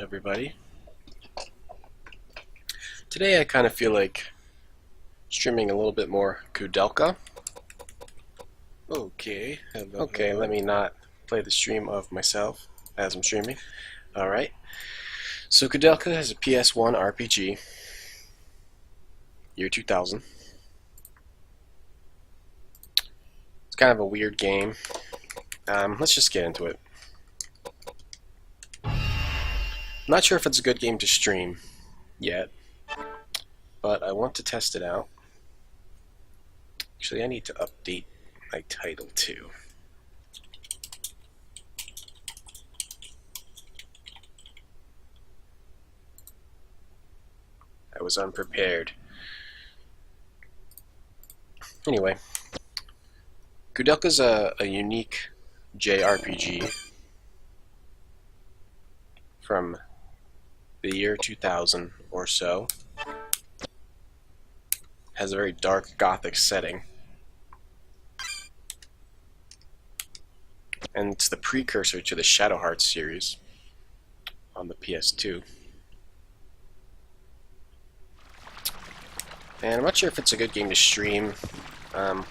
everybody. Today I kind of feel like streaming a little bit more Koudelka. Okay, Okay, let me not play the stream of myself as I'm streaming. Alright. So Koudelka is a PS1 RPG, year 2000. It's kind of a weird game. Let's just get into it. I'm not sure if it's a good game to stream yet, but I want to test it out. Actually, I need to update my title too. I was unprepared. Anyway, Koudelka's a unique JRPG from the year 2000 or so. Has a very dark gothic setting. And it's the precursor to the Shadow Hearts series on the PS2. And I'm not sure if it's a good game to stream. The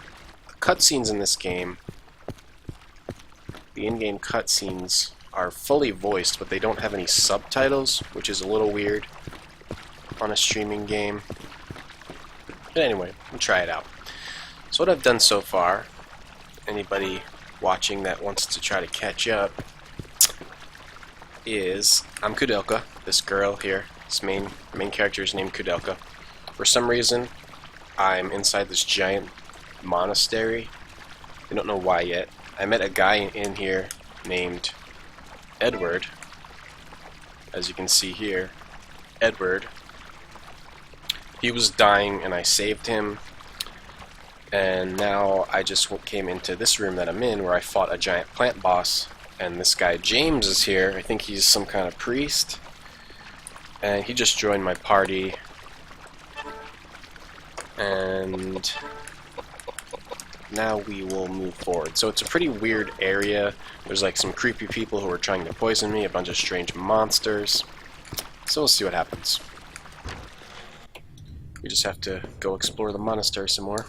cutscenes in this game, the in-game cutscenes, are fully voiced, but they don't have any subtitles, which is a little weird on a streaming game. But anyway, we'll try it out. So what I've done so far, anybody watching that wants to try to catch up, is I'm Koudelka, this girl here. This main character is named Koudelka. For some reason, I'm inside this giant monastery. I don't know why yet. I met a guy in here named Edward. As you can see here, Edward. He was dying and I saved him. And now I just came into this room that I'm in where I fought a giant plant boss. And this guy James is here. I think he's some kind of priest. And he just joined my party. And now we will move forward. So it's a pretty weird area. There's like some creepy people who are trying to poison me, a bunch of strange monsters. So we'll see what happens. We just have to go explore the monastery some more.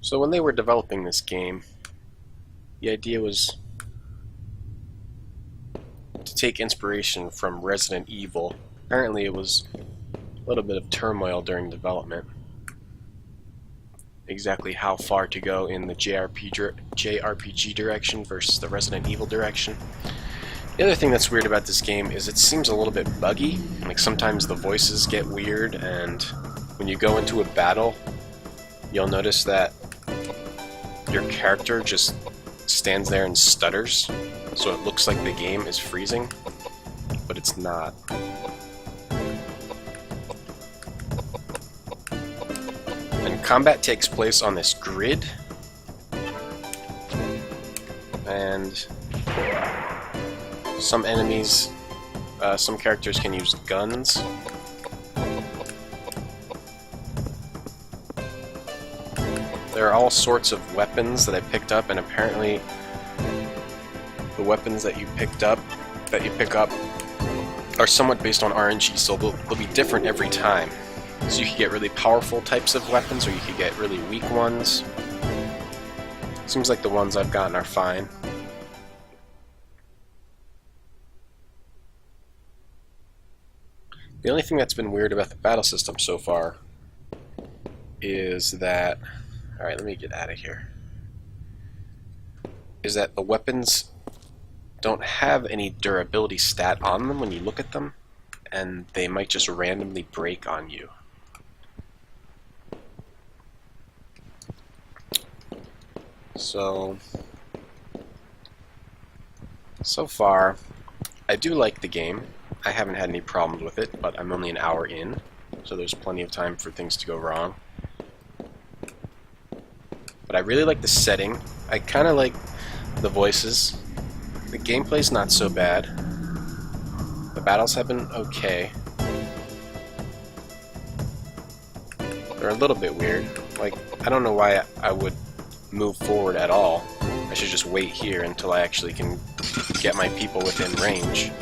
So when they were developing this game, the idea was to take inspiration from Resident Evil. Apparently it was a little bit of turmoil during development. Exactly how far to go in the JRPG direction versus the Resident Evil direction. The other thing that's weird about this game is it seems a little bit buggy. Like sometimes the voices get weird, and when you go into a battle, you'll notice that your character just stands there and stutters, so it looks like the game is freezing, but it's not. And combat takes place on this grid, and some enemies, some characters can use guns. There are all sorts of weapons that I picked up, and apparently the weapons that you pick up are somewhat based on RNG, so they'll be different every time. So you can get really powerful types of weapons, or you can get really weak ones. Seems like the ones I've gotten are fine. The only thing that's been weird about the battle system so far is that... Alright, let me get out of here. Is that the weapons don't have any durability stat on them when you look at them, and they might just randomly break on you. So far, I do like the game. I haven't had any problems with it, but I'm only an hour in, so there's plenty of time for things to go wrong. But I really like the setting. I kind of like the voices. The gameplay's not so bad. The battles have been okay. They're a little bit weird. Like, I don't know why I would move forward at all. I should just wait here until I actually can get my people within range.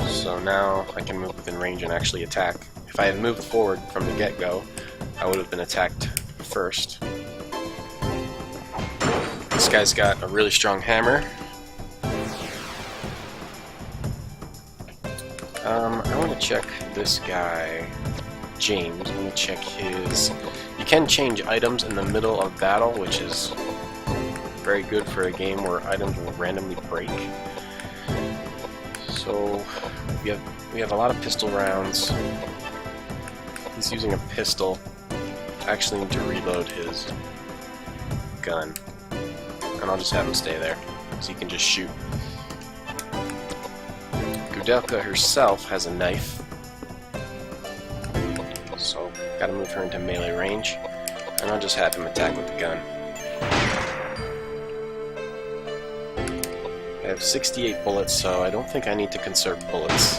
So now I can move within range and actually attack. If I had moved forward from the get-go, I would have been attacked first. This guy's got a really strong hammer. I want to check this guy, James. I'm going to check his... You can change items in the middle of battle, which is very good for a game where items will randomly break. So we have a lot of pistol rounds. He's using a pistol. I actually need to reload his gun. And I'll just have him stay there, so he can just shoot. Koudelka herself has a knife. So, gotta move her into melee range. And I'll just have him attack with the gun. I have 68 bullets, so I don't think I need to conserve bullets.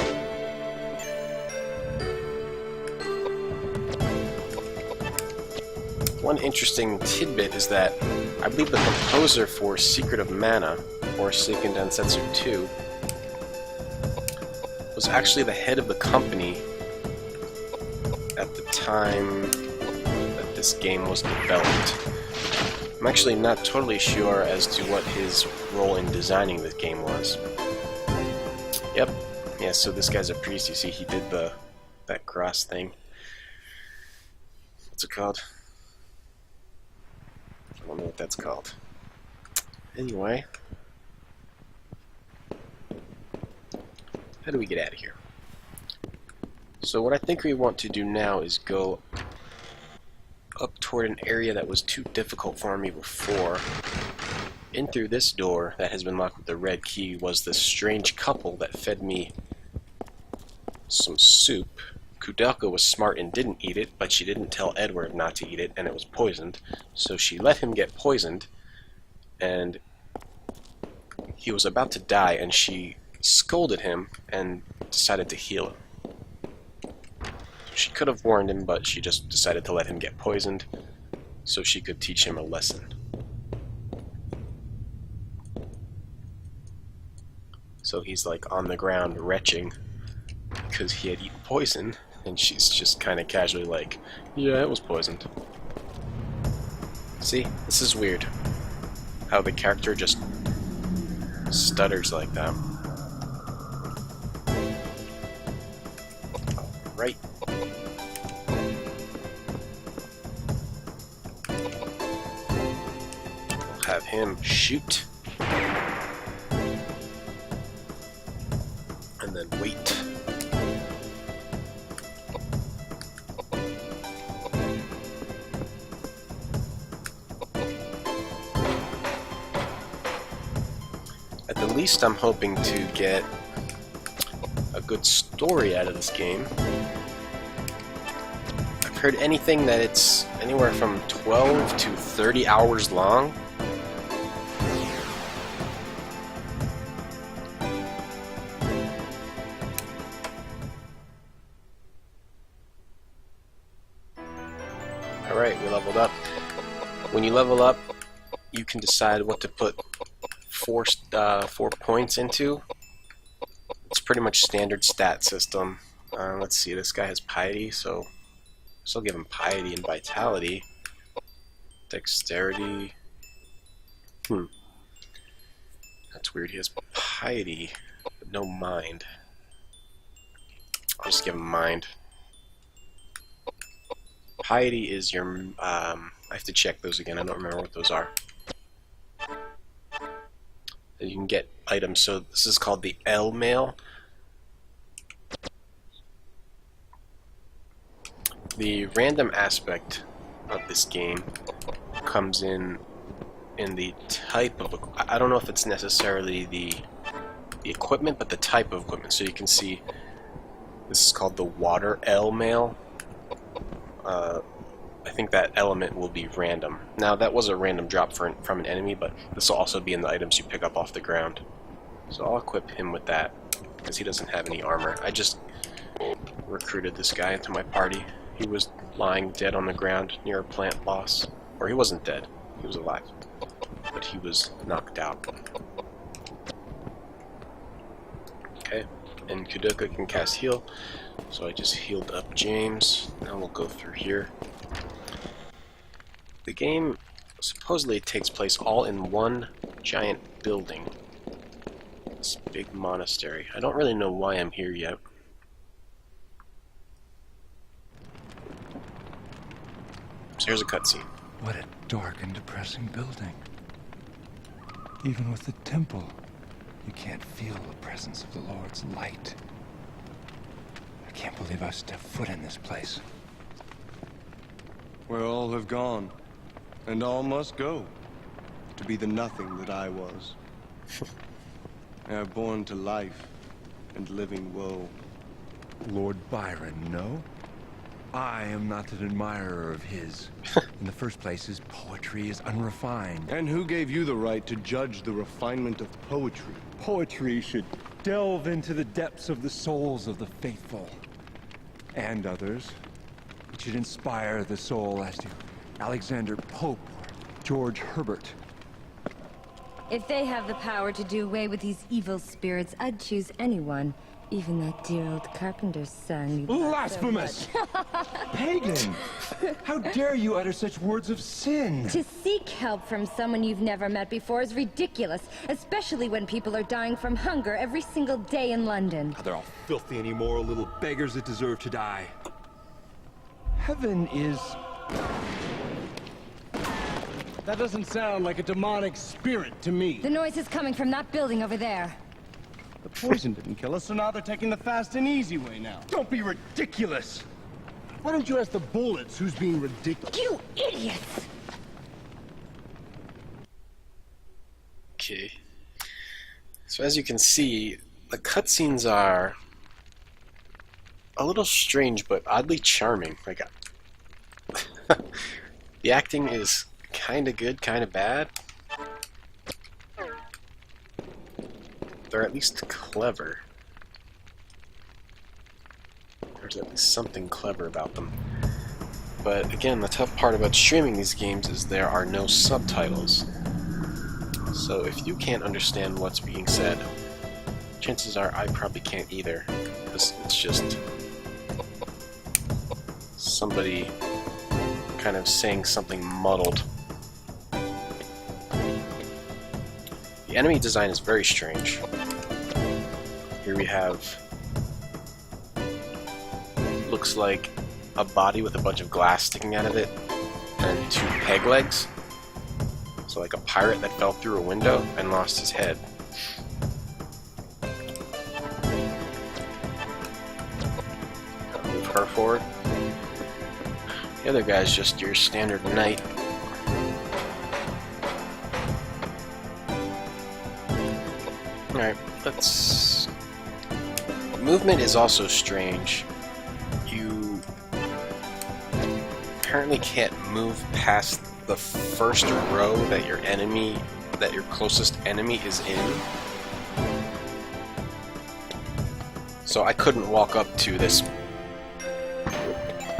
One interesting tidbit is that I believe the composer for Secret of Mana, or Seiken Densetsu 2, was actually the head of the company at the time that this game was developed. I'm actually not totally sure as to what his role in designing this game was. Yep, yeah, so this guy's a priest. You see he did that cross thing. What's it called? I don't know what that's called. Anyway, how do we get out of here? So what I think we want to do now is go up toward an area that was too difficult for me before. In through this door that has been locked with the red key was this strange couple that fed me some soup. Koudelka was smart and didn't eat it, but she didn't tell Edward not to eat it, and it was poisoned. So she let him get poisoned, and he was about to die, and she scolded him and decided to heal him. She could have warned him, but she just decided to let him get poisoned so she could teach him a lesson. So he's like on the ground retching because he had eaten poison, and she's just kind of casually like, yeah, it was poisoned. See, this is weird. How the character just stutters like that. Right. We'll have him shoot. And then wait. At the least, I'm hoping to get a good story out of this game. I've heard anything that it's anywhere from 12 to 30 hours long. Alright, we leveled up. When you level up, you can decide what to put four points into. It's pretty much standard stat system. Let's see, this guy has piety, so I'll give him piety and vitality. Dexterity. That's weird. He has piety, but no mind. I'll just give him mind. Piety is your... I have to check those again. I don't remember what those are. You can get items. So this is called the L mail. The random aspect of this game comes in the type of... I don't know if it's necessarily the equipment, but the type of equipment. So you can see this is called the water L mail. I think that element will be random. Now that was a random drop from an enemy, but this will also be in the items you pick up off the ground. So I'll equip him with that, because he doesn't have any armor. I just recruited this guy into my party. He was lying dead on the ground near a plant boss. Or he wasn't dead. He was alive. But he was knocked out. Okay. And Koudelka can cast heal. So I just healed up James. Now we'll go through here. The game supposedly takes place all in one giant building. This big monastery. I don't really know why I'm here yet. So here's a cutscene. What a dark and depressing building. Even with the temple, you can't feel the presence of the Lord's light. I can't believe I stepped foot in this place. Where all have gone, and all must go, to be the nothing that I was. I are born to life and living woe. Lord Byron, no? I am not an admirer of his. In the first place, his poetry is unrefined. And who gave you the right to judge the refinement of poetry? Poetry should delve into the depths of the souls of the faithful. And others. It should inspire the soul as to Alexander Pope or George Herbert. If they have the power to do away with these evil spirits, I'd choose anyone. Even that dear old carpenter's son. Blasphemous! Pagan! How dare you utter such words of sin? To seek help from someone you've never met before is ridiculous, especially when people are dying from hunger every single day in London. They're all filthy and immoral little beggars that deserve to die. Heaven is... That doesn't sound like a demonic spirit to me. The noise is coming from that building over there. The poison didn't kill us, so now they're taking the fast and easy way now. Don't be ridiculous! Why don't you ask the bullets who's being ridiculous? You idiots! Okay. So as you can see, the cutscenes are a little strange, but oddly charming. Like, the acting is kind of good, kind of bad. They're at least clever. There's at least something clever about them. But again, the tough part about streaming these games is there are no subtitles. So if you can't understand what's being said, chances are I probably can't either. Because it's just somebody kind of saying something muddled. The enemy design is very strange. Here we have, looks like a body with a bunch of glass sticking out of it, and two peg legs. So like a pirate that fell through a window and lost his head. Move her forward. The other guy's just your standard knight. Alright, let's... Movement is also strange. You apparently can't move past the first row that your closest enemy is in. So I couldn't walk up to this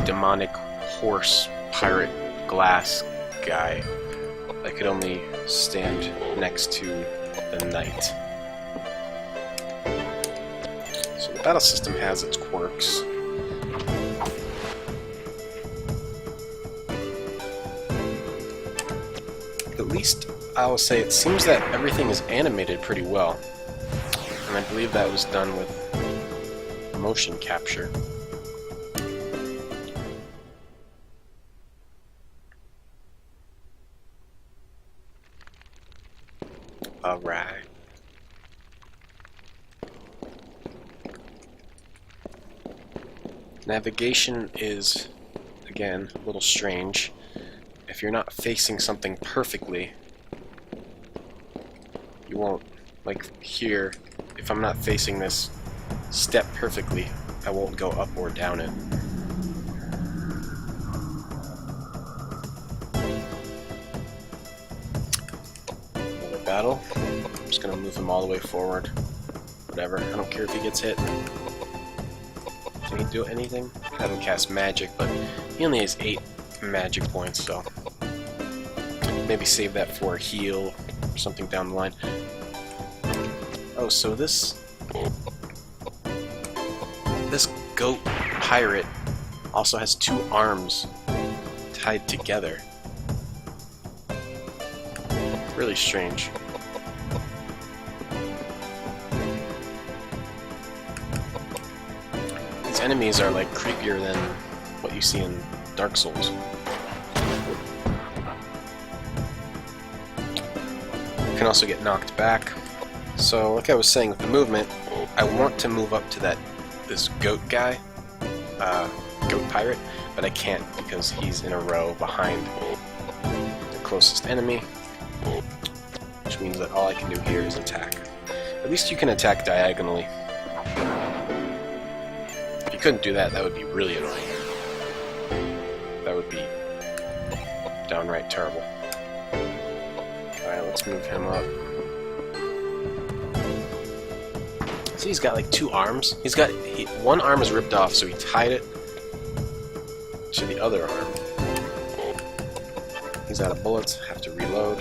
demonic horse pirate glass guy. I could only stand next to the knight. So the battle system has its quirks. At least I'll say it seems that everything is animated pretty well. And I believe that was done with motion capture. Alright. Navigation is, again, a little strange. If you're not facing something perfectly, you won't, like here, if I'm not facing this step perfectly, I won't go up or down it. Another battle. I'm just gonna move him all the way forward. Whatever, I don't care if he gets hit. Can he do anything? Have him cast magic, but he only has 8 magic points, so maybe save that for a heal or something down the line. Oh, so this goat pirate also has two arms tied together. Really strange. These enemies are like creepier than what you see in Dark Souls. You can also get knocked back. So, like I was saying with the movement, I want to move up to this goat guy, goat pirate, but I can't because he's in a row behind the closest enemy, which means that all I can do here is attack. At least you can attack diagonally. If you couldn't do that, that would be really annoying. That would be downright terrible. Alright, let's move him up. See, he's got like two arms. One arm is ripped off, so he tied it to the other arm. He's out of bullets, have to reload.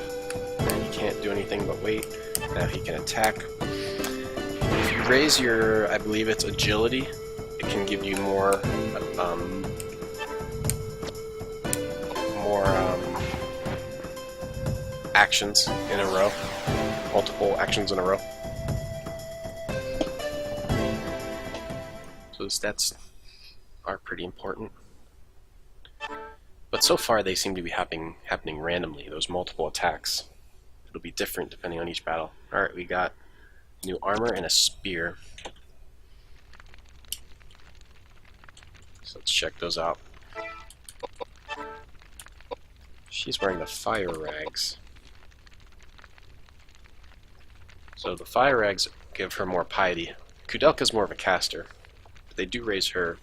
He can't do anything but wait. Now he can attack. If you raise your, I believe it's agility, it can give you more actions in a row. Multiple actions in a row. So the stats are pretty important. But so far they seem to be happening randomly, those multiple attacks. It'll be different depending on each battle. Alright, we got new armor and a spear. So let's check those out. She's wearing the fire rags. So the fire rags give her more piety. Koudelka's more of a caster. They do raise her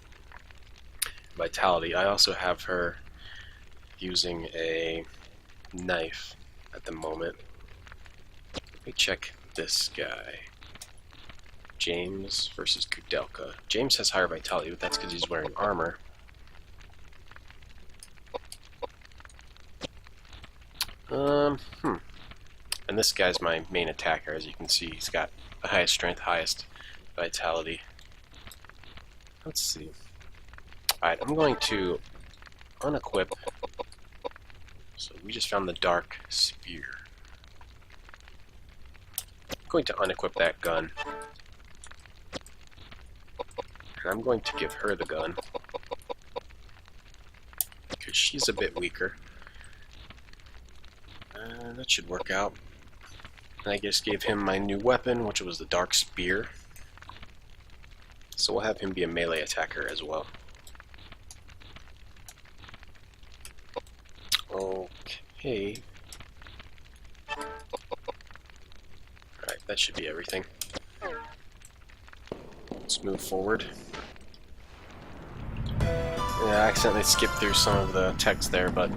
vitality. I also have her using a knife at the moment. Let me check this guy. James versus Koudelka. James has higher vitality, but that's because he's wearing armor. And this guy's my main attacker, as you can see. He's got the highest strength, highest vitality. Let's see. Alright, I'm going to unequip. So we just found the dark spear. I'm going to unequip that gun. And I'm going to give her the gun. Because she's a bit weaker. That should work out. And I just gave him my new weapon, which was the dark spear. So we'll have him be a melee attacker as well. Okay. Alright, that should be everything. Let's move forward. Yeah, I accidentally skipped through some of the text there, but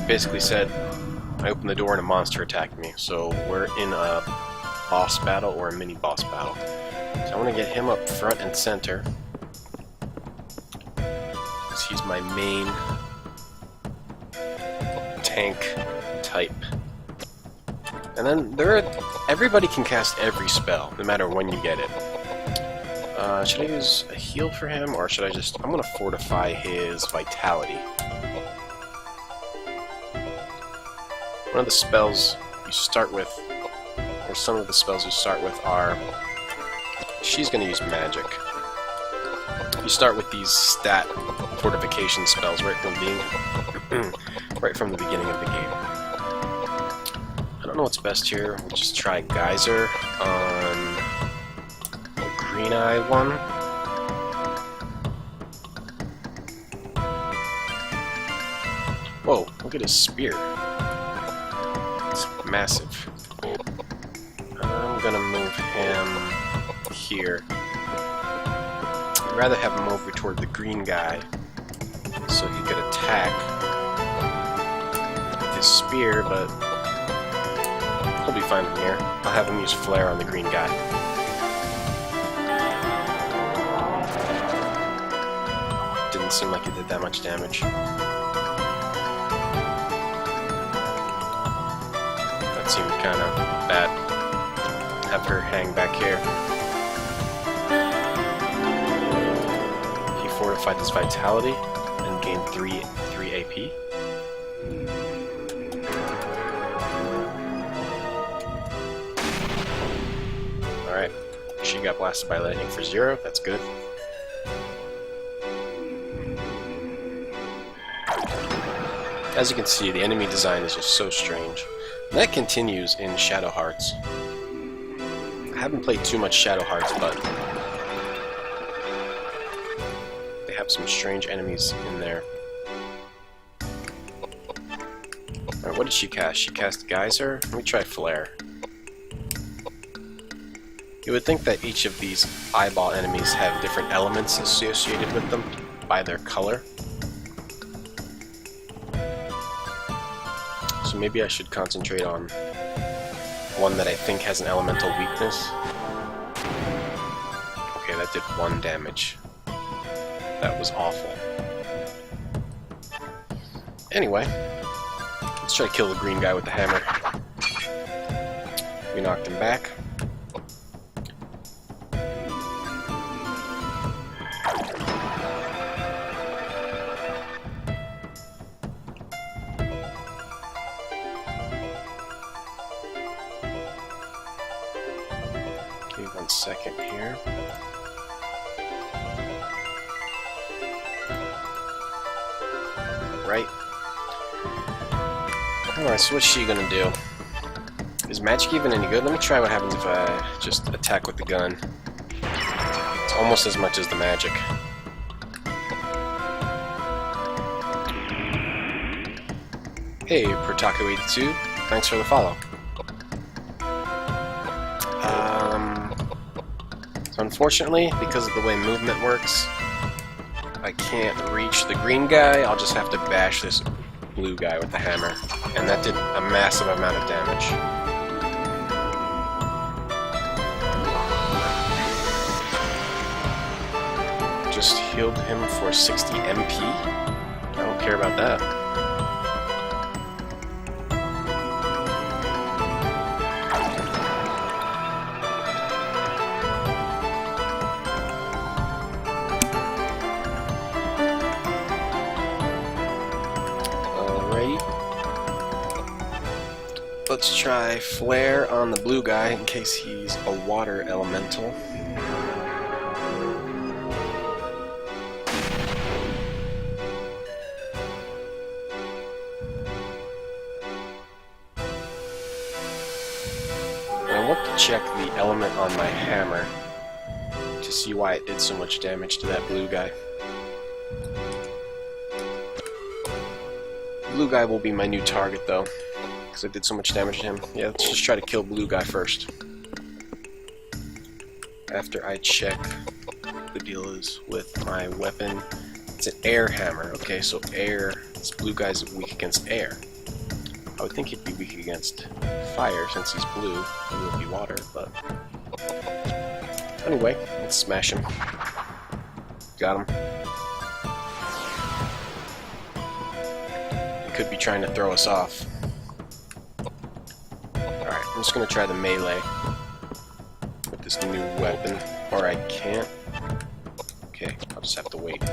basically said I opened the door and a monster attacked me. So we're in a boss battle or a mini boss battle. So I want to get him up front and center, because he's my main tank type. And then everybody can cast every spell, no matter when you get it. Should I use a heal for him, or should I just... I'm going to fortify his vitality. One of the spells you start with, or some of the spells you start with are... She's going to use magic. You start with these stat fortification spells right from the beginning of the game. I don't know what's best here. We'll just try Geyser on the green eye one. Whoa, look at his spear. It's massive. I'm gonna move him here. I'd rather have him over toward the green guy so he could attack with his spear, but he'll be fine from here. I'll have him use flare on the green guy. Didn't seem like it did that much damage. seemed kind of bad. Have her hang back here. He fortified his vitality and gained 3 AP. Alright, she got blasted by lightning for 0, that's good. As you can see, the enemy design is just so strange. And that continues in Shadow Hearts. I haven't played too much Shadow Hearts, but they have some strange enemies in there. Alright, what did she cast? She cast Geyser? Let me try Flare. You would think that each of these eyeball enemies have different elements associated with them by their color. So maybe I should concentrate on one that I think has an elemental weakness. Okay, that did 1 damage. That was awful. Anyway, let's try to kill the green guy with the hammer. We knocked him back. Okay, 1 second here. Right. Alright, so what's she gonna do? Is magic even any good? Let me try what happens if I just attack with the gun. It's almost as much as the magic. Hey, Protaku82, thanks for the follow. So unfortunately, because of the way movement works, I can't reach the green guy. I'll just have to bash this blue guy with the hammer. And that did a massive amount of damage. Just healed him for 60 MP. I don't care about that. Let's try Flare on the blue guy in case he's a water elemental. And I want to check the element on my hammer to see why it did so much damage to that blue guy. Blue guy will be my new target though, because I did so much damage to him. Yeah, let's just try to kill blue guy first. After I check what the deal is with my weapon. It's an air hammer. Okay, so air, this blue guy's weak against air. I would think he'd be weak against fire since he's blue. He would be water, but... Anyway, let's smash him. Got him. He could be trying to throw us off. I'm just gonna try the melee with this new weapon, or I can't. Okay, I'll just have to wait.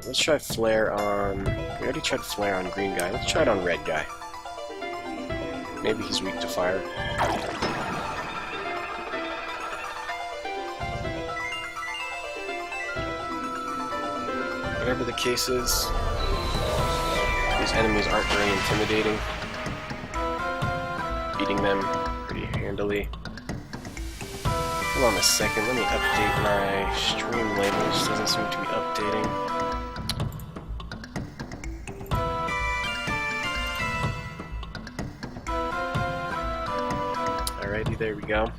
Let's try Flare on... We already tried Flare on green guy. Let's try it on red guy. Maybe he's weak to fire. Whatever the case is, these enemies aren't very intimidating. Beating them pretty handily. Hold on a second, let me update my stream labels. Doesn't seem to be updating. Alrighty, there we go.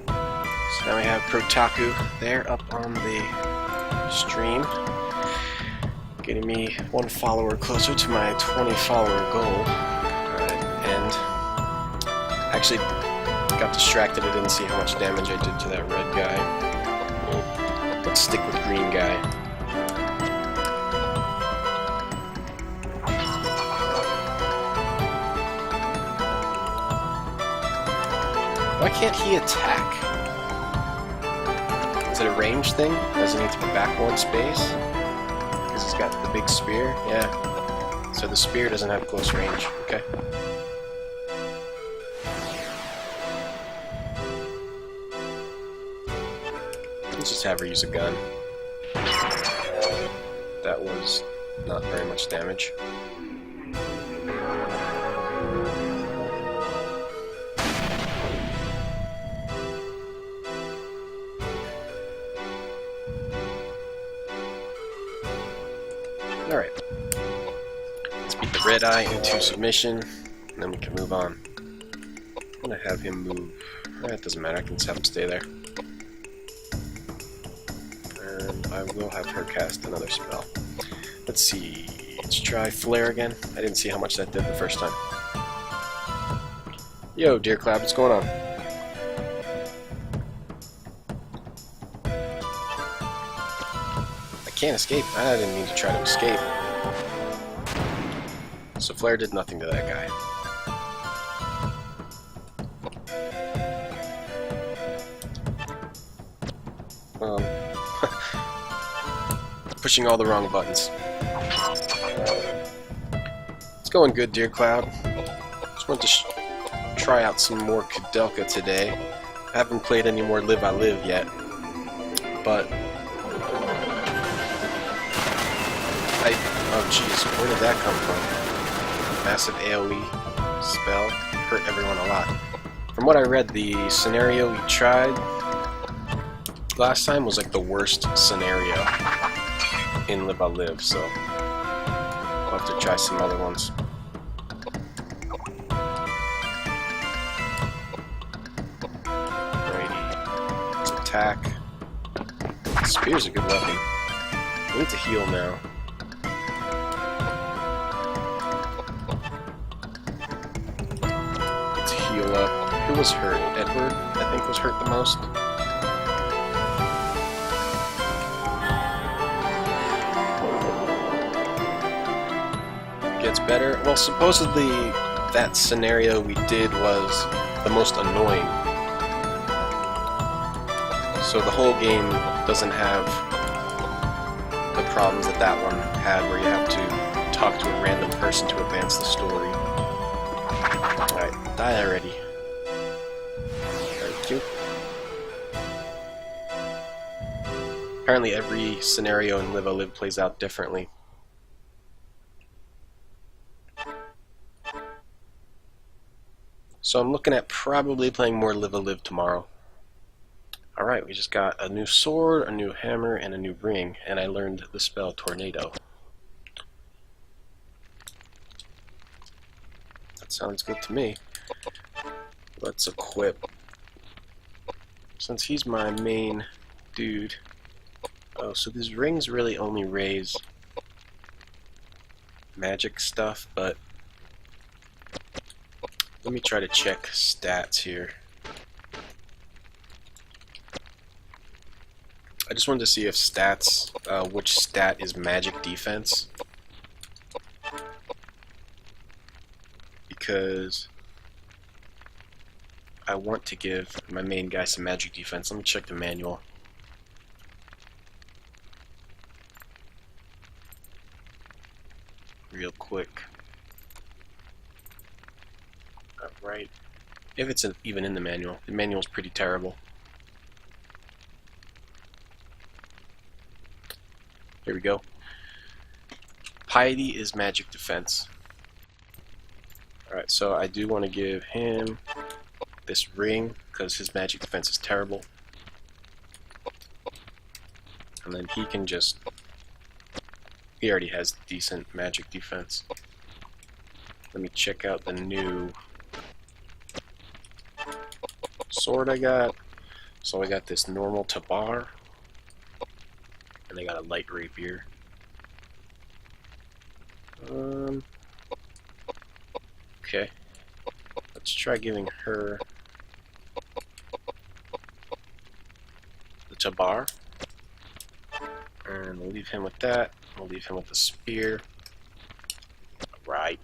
So now we have Protaku there up on the stream. Getting me 1 follower closer to my 20 follower goal. And actually got distracted. I didn't see how much damage I did to that red guy. Let's stick with green guy. Why can't he attack? Is it a range thing? Does he need to be back one space? Because he's got the big spear? Yeah. So the spear doesn't have close range. Okay. Let's just have her use a gun. That was not very much damage. Alright. Let's beat the red eye into submission, and then we can move on. I'm gonna have him move. It doesn't matter, I can just have him stay there. And I will have her cast another spell. Let's see. Let's try Flare again. I didn't see how much that did the first time. Yo, Deer Cloud, what's going on? I can't escape. I didn't mean to try to escape. So Flare did nothing to that guy. Pushing all the wrong buttons. It's going good, Deer Cloud. Just wanted to try out some more Koudelka today. I haven't played any more Live I Live yet, but oh jeez, where did that come from? Massive AoE spell hurt everyone a lot. From what I read, the scenario we tried last time was like the worst scenario in Live I Live, so I'll have to try some other ones. Alrighty, let's attack. Spear's a good weapon. We need to heal now. Let's heal up. Who was hurt? Edward, I think, was hurt the most. Gets better. Well, supposedly that scenario we did was the most annoying. So the whole game doesn't have the problems that that one had, where you have to talk to a random person to advance the story. Alright, die already. Thank you. Apparently every scenario in Live I Live plays out differently. So I'm looking at probably playing more Live I Live tomorrow. Alright, we just got a new sword, a new hammer, and a new ring, and I learned the spell Tornado. That sounds good to me. Let's equip. Since he's my main dude. Oh, so these rings really only raise magic stuff, but let me try to check stats here. I just wanted to see if stats, which stat is magic defense. Because I want to give my main guy some magic defense. Let me check the manual. Real quick. Right. If it's even in the manual's pretty terrible. Here we go. Piety is magic defense. Alright, so I do want to give him this ring, because his magic defense is terrible. And then he can just... he already has decent magic defense. Let me check out the new sword I got. So I got this normal tabar, and I got a light rapier. Okay. Let's try giving her the tabar. And we'll leave him with that. We'll leave him with the spear. Right.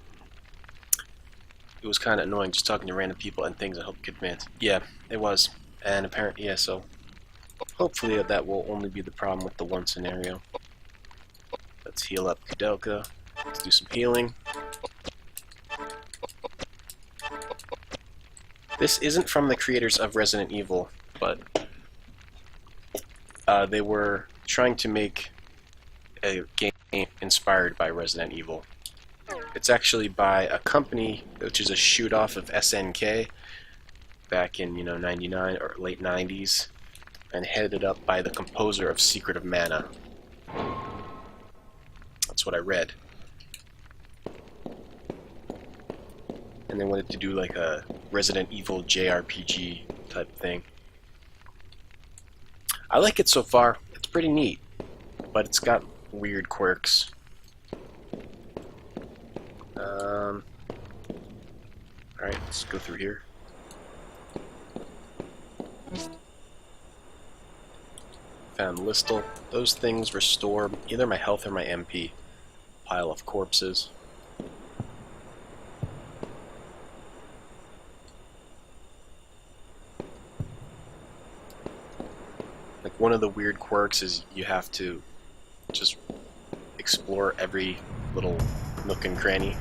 it was kind of annoying just talking to random people and things I hope could advance. Yeah, it was. And apparently, yeah, so hopefully that will only be the problem with the one scenario. Let's heal up Koudelka. Let's do some healing. This isn't from the creators of Resident Evil, but they were trying to make a game inspired by Resident Evil. It's actually by a company which is a shoot-off of SNK back in, 99 or late 90s, and headed up by the composer of Secret of Mana. That's what I read. And they wanted to do like a Resident Evil JRPG type thing. I like it so far. It's pretty neat, but it's got weird quirks. Alright, let's go through here. Found Listel. Those things restore either my health or my MP. Pile of corpses. Like, one of the weird quirks is you have to just explore every little nook and cranny.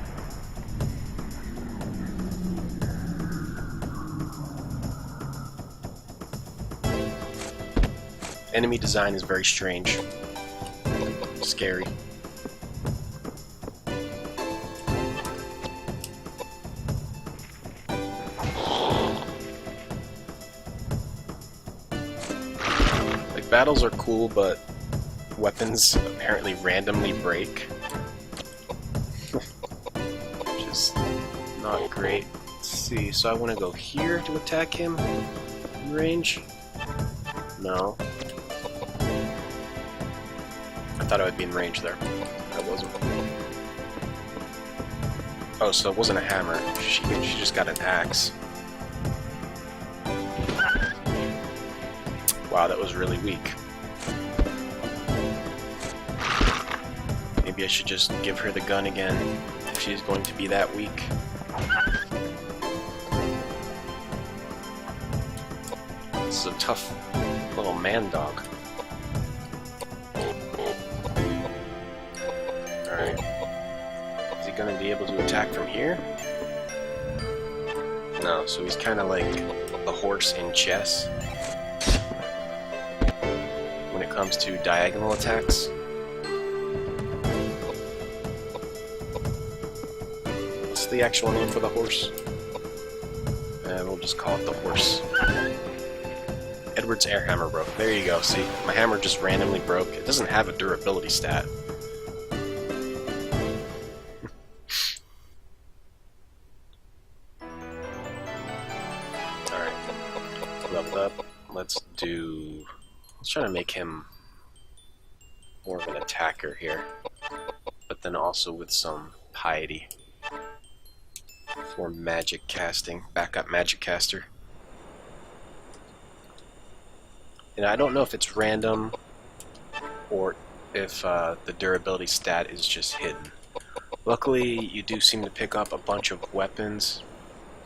Enemy design is very strange. Scary. Like, battles are cool, but weapons apparently randomly break. Which is not great. Let's see, so I want to go here to attack him in range? No. I thought I would be in range there. I wasn't. Oh, so it wasn't a hammer. She just got an axe. Wow, that was really weak. Maybe I should just give her the gun again if she's going to be that weak. This is a tough little man dog. Alright. Is he gonna be able to attack from here? No, so he's kinda like the horse in chess when it comes to diagonal attacks. What's the actual name for the horse? And we'll just call it the horse. Edward's air hammer broke. There you go, see? My hammer just randomly broke. It doesn't have a durability stat. Alright. Level up. Let's try to make him more of an attacker here. But then also with some piety. For magic casting. Backup magic caster. And I don't know if it's random or if the durability stat is just hidden. Luckily, you do seem to pick up a bunch of weapons,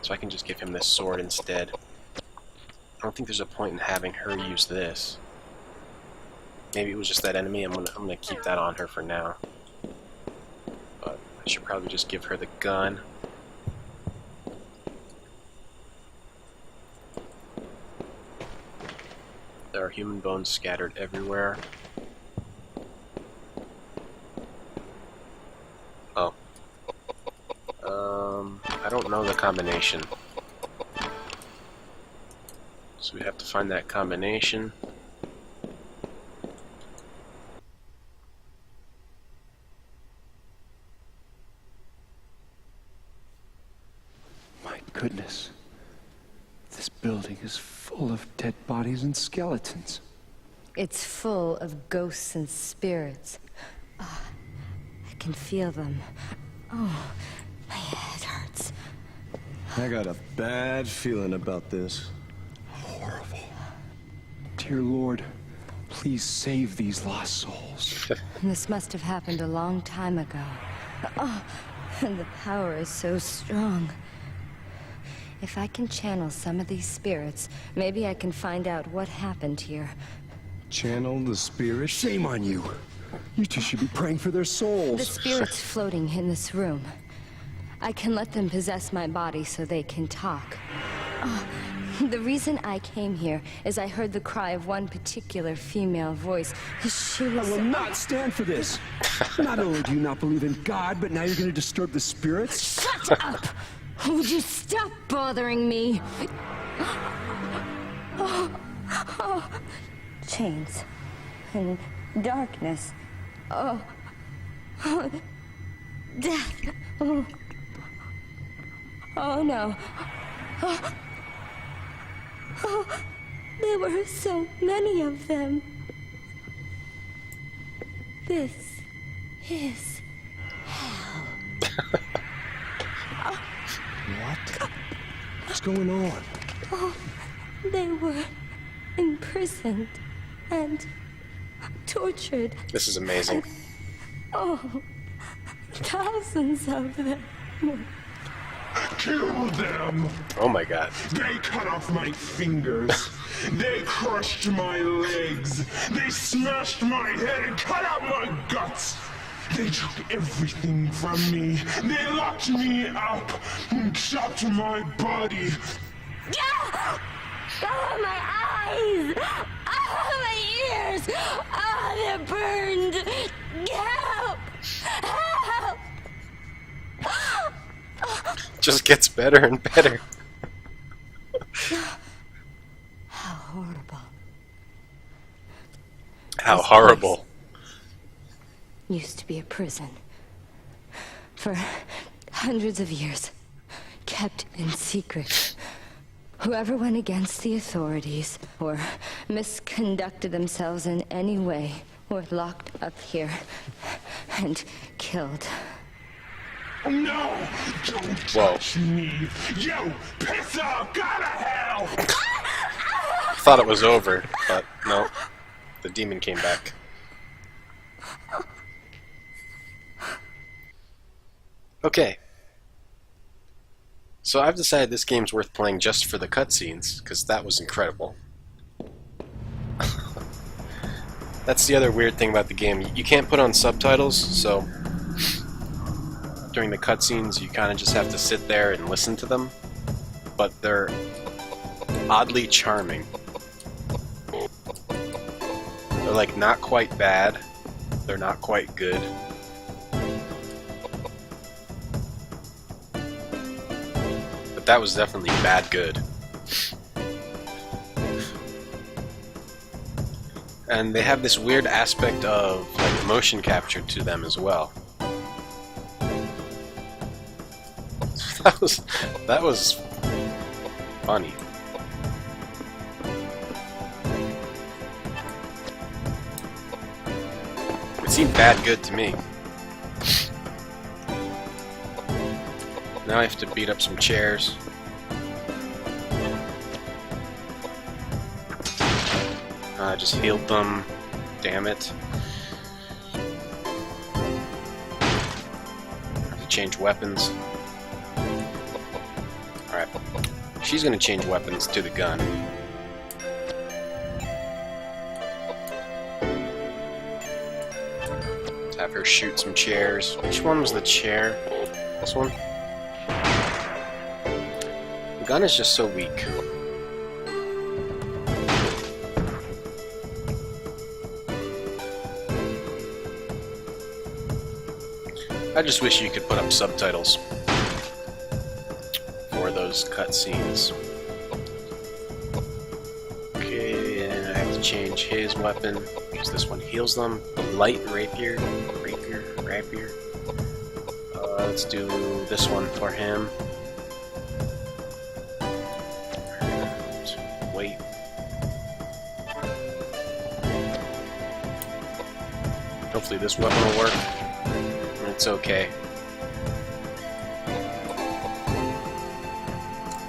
so I can just give him this sword instead. I don't think there's a point in having her use this. Maybe it was just that enemy. I'm gonna keep that on her for now. But I should probably just give her the gun. There are human bones scattered everywhere. Oh. I don't know the combination. So we have to find that combination. My goodness. This building is full of dead bodies and skeletons. It's full of ghosts and spirits. Oh, I can feel them. Oh, my head hurts. I got a bad feeling about this. Horrible. Dear Lord, please save these lost souls. This must have happened a long time ago. Oh, and the power is so strong. If I can channel some of these spirits, maybe I can find out what happened here. Channel the spirit? Shame on you. You two should be praying for their souls. The spirits floating in this room. I can let them possess my body so they can talk. The reason I came here is I heard the cry of one particular female voice. She was... I will not stand for this. Not only do you not believe in God, but now you're going to disturb the spirits? Shut up! Would you stop bothering me? Chains and darkness. Death. Oh no. There were so many of them. This is hell. What? What's going on? They were imprisoned and tortured. This is amazing. Thousands of them. Kill them! Oh my god. They cut off my fingers. They crushed my legs. They smashed my head and cut out my guts. They took everything from me. They locked me up and chopped my body. My eyes! My ears! They're burned! Help! Help! Just gets better and better. How horrible. How This horrible. place used to be a prison. For hundreds of years. Kept in secret. Whoever went against the authorities or misconducted themselves in any way were locked up here and killed. No! Don't touch me! You piss off! Go to hell! Thought it was over, but no. The demon came back. Okay. So I've decided this game's worth playing just for the cutscenes, because that was incredible. That's the other weird thing about the game. You can't put on subtitles, so during the cutscenes you kind of just have to sit there and listen to them. But they're oddly charming. They're like not quite bad, they're not quite good. But that was definitely bad good. And they have this weird aspect of like motion capture to them as well. That was funny. It seemed bad good to me. Now I have to beat up some chairs. I just healed them. Damn it. I have to change weapons. Alright. She's gonna change weapons to the gun. Let's have her shoot some chairs. Which one was the chair? This one? The gun is just so weak. I just wish you could put up subtitles for those cutscenes. Okay, and I have to change his weapon because this one heals them. Light rapier. Let's do this one for him. And wait. Hopefully this weapon will work. It's okay.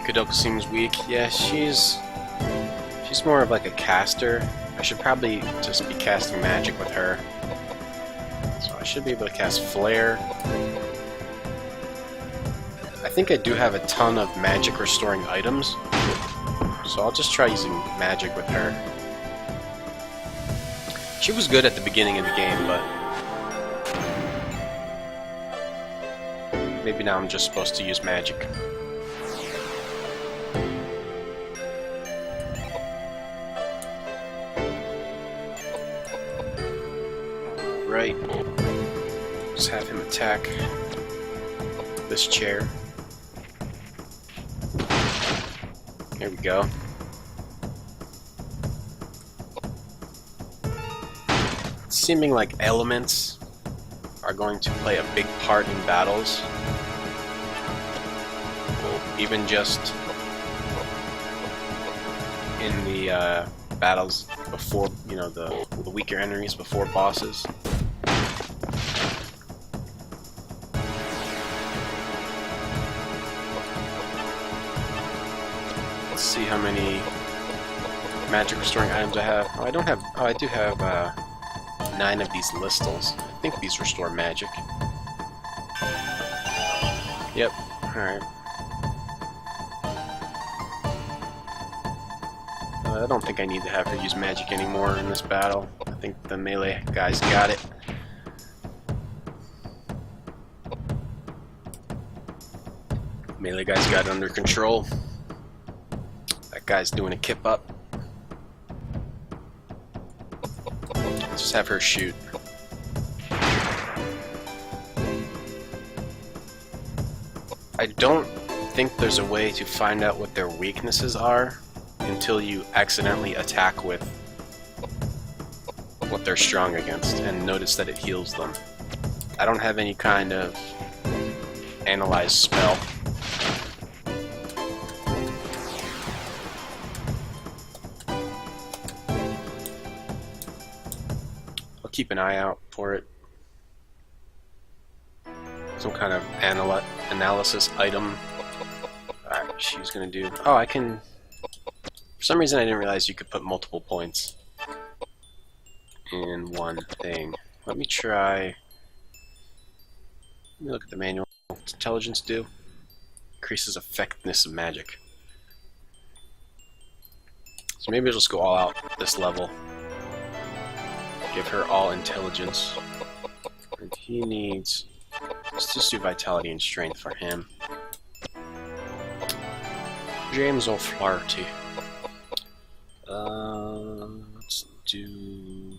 Koudelka seems weak. Yeah, she's more of like a caster. I should probably just be casting magic with her. So I should be able to cast Flare. I think I do have a ton of magic restoring items, so I'll just try using magic with her. She was good at the beginning of the game, but maybe now I'm just supposed to use magic. Right. Just have him attack this chair. There we go. It's seeming like elements are going to play a big part in battles. Even just in the battles before, you know, the weaker enemies before bosses. Let's see how many magic restoring items I have. Oh, I don't have. Oh, I do have 9 of these listals. I think these restore magic. Yep. All right. I don't think I need to have her use magic anymore in this battle. I think the melee guys got it. Melee guys got it under control. That guy's doing a kip up. Let's just have her shoot. I don't think there's a way to find out what their weaknesses are until you accidentally attack with what they're strong against and notice that it heals them. I don't have any kind of analyze spell. I'll keep an eye out for it. Some kind of analysis item. Alright, she's gonna do. Oh, I can. For some reason, I didn't realize you could put multiple points in one thing. Let me try. Let me look at the manual. What's intelligence do? Increases effectiveness of magic. So maybe I'll just go all out this level. Give her all intelligence. And he needs. Let's just do vitality and strength for him. James O'Flaherty. Let's do.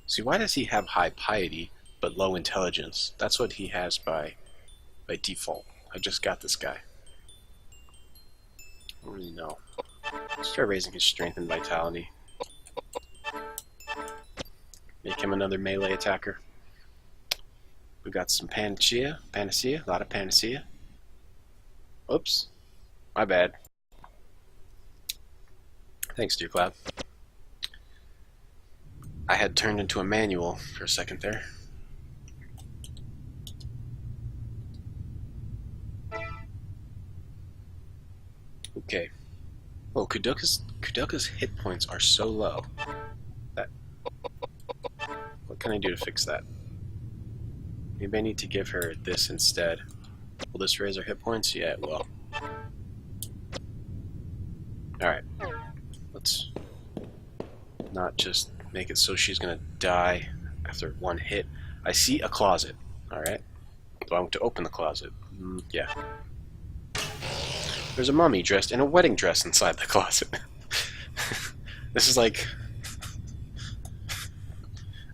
See, why does he have high piety but low intelligence? That's what he has by default. I just got this guy. I don't really know. Let's try raising his strength and vitality. Make him another melee attacker. We got some panacea, a lot of panacea. Oops, my bad. Thanks, Dear Cloud. I had turned into a manual for a second there. Okay. Oh, Koudelka's hit points are so low. What can I do to fix that? Maybe I need to give her this instead. Will this raise her hit points? Yeah, it will. Alright. Let's not just make it so she's gonna die after one hit. I see a closet. Alright. Do I want to open the closet? Yeah. There's a mummy dressed in a wedding dress inside the closet. This is like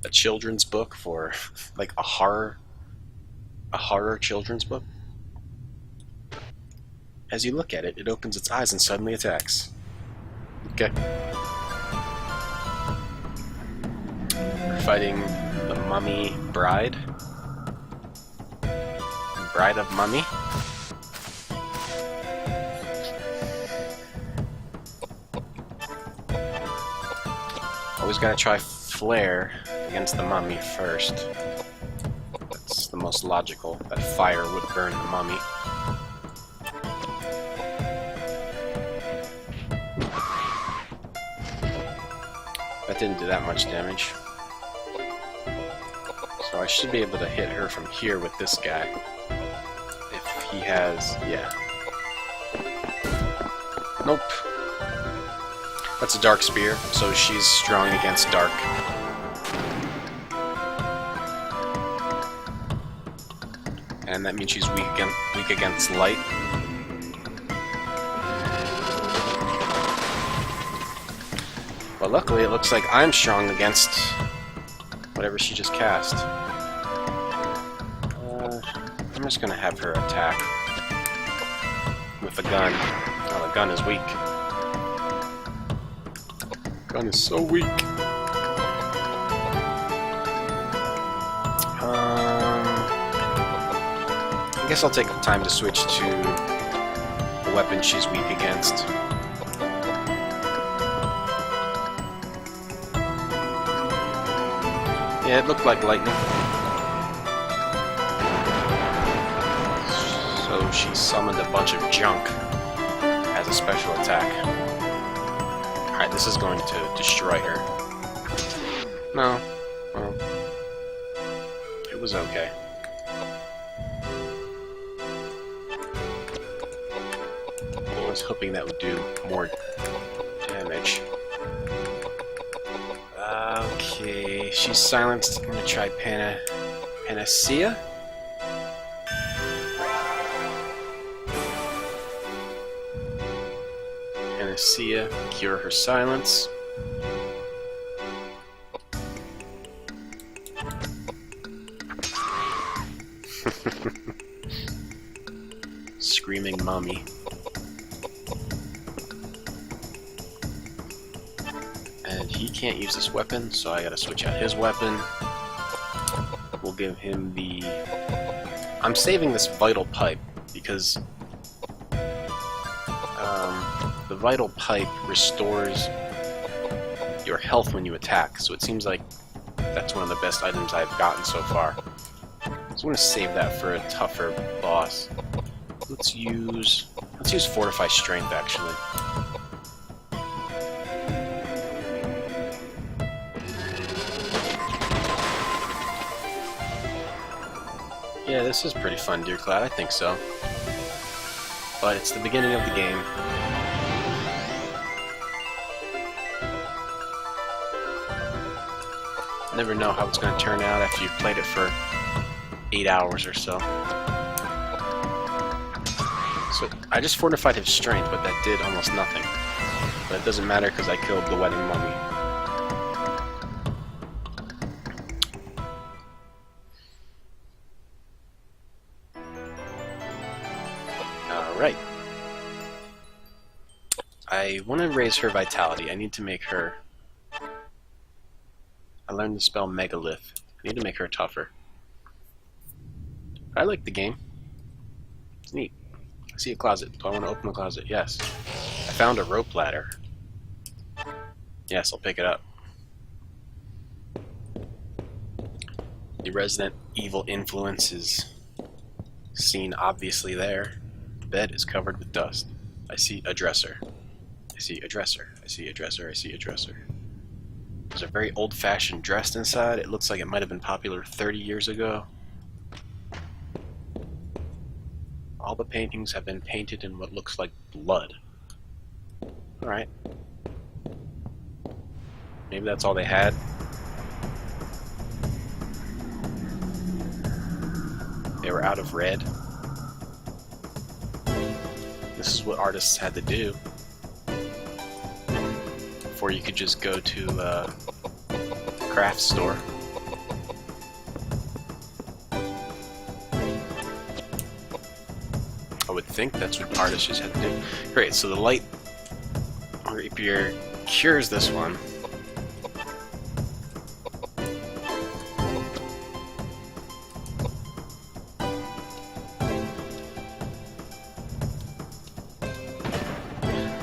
a children's book for like a horror children's book. As you look at it, it opens its eyes and suddenly attacks. Okay. We're fighting the mummy bride. Bride of mummy. Always gotta try flare against the mummy first. That's the most logical. That fire would burn the mummy. That didn't do that much damage. So I should be able to hit her from here with this guy. If he has... yeah. Nope. That's a dark spear, so she's strong against dark. And that means she's weak against light. But luckily, it looks like I'm strong against whatever she just cast. I'm just gonna have her attack with a gun. Oh, the gun is weak. Gun is so weak. I guess I'll take time to switch to the weapon she's weak against. Yeah, it looked like lightning. So she summoned a bunch of junk as a special attack. Alright, this is going to destroy her. No. Well, it was okay. I was hoping that would do more damage. Okay, she's silenced. I'm gonna try Panacea? Panacea, cure her silence. Screaming mummy. And he can't use this weapon, so I gotta switch out his weapon. We'll give him the... I'm saving this vital pipe, because the vital pipe restores your health when you attack, so it seems like that's one of the best items I've gotten so far. So I'm gonna save that for a tougher boss. Let's use Fortify Strength, actually. Yeah, this is pretty fun, Deer Cloud. I think so. But it's the beginning of the game. Never know how it's going to turn out after you've played it for 8 hours or so. So I just fortified his strength, but that did almost nothing. But it doesn't matter because I killed the wedding mummy. Alright. I want to raise her vitality. I need to make her... I learned the spell Megalith. I need to make her tougher. I like the game. It's neat. I see a closet. Do I want to open the closet? Yes. I found a rope ladder. Yes, I'll pick it up. The Resident Evil influence is seen obviously there. The bed is covered with dust. I see a dresser. I see a dresser. I see a dresser. I see a dresser. There's a very old-fashioned dress inside. It looks like it might have been popular 30 years ago. All the paintings have been painted in what looks like blood. Alright. Maybe that's all they had. They were out of red. This is what artists had to do. Before you could just go to a craft store. I would think that's what artists just had to do. Great, so the light rapier cures this one.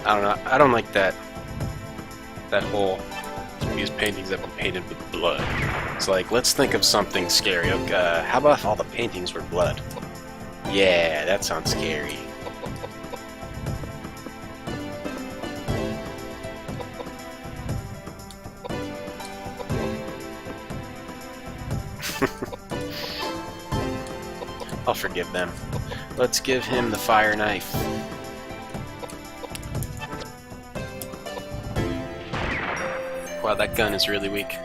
I don't know, I don't like that whole, these paintings have been painted with blood. It's like, let's think of something scary. How about if all the paintings were blood? Yeah, that sounds scary. I'll forgive them. Let's give him the fire knife. Wow, that gun is really weak.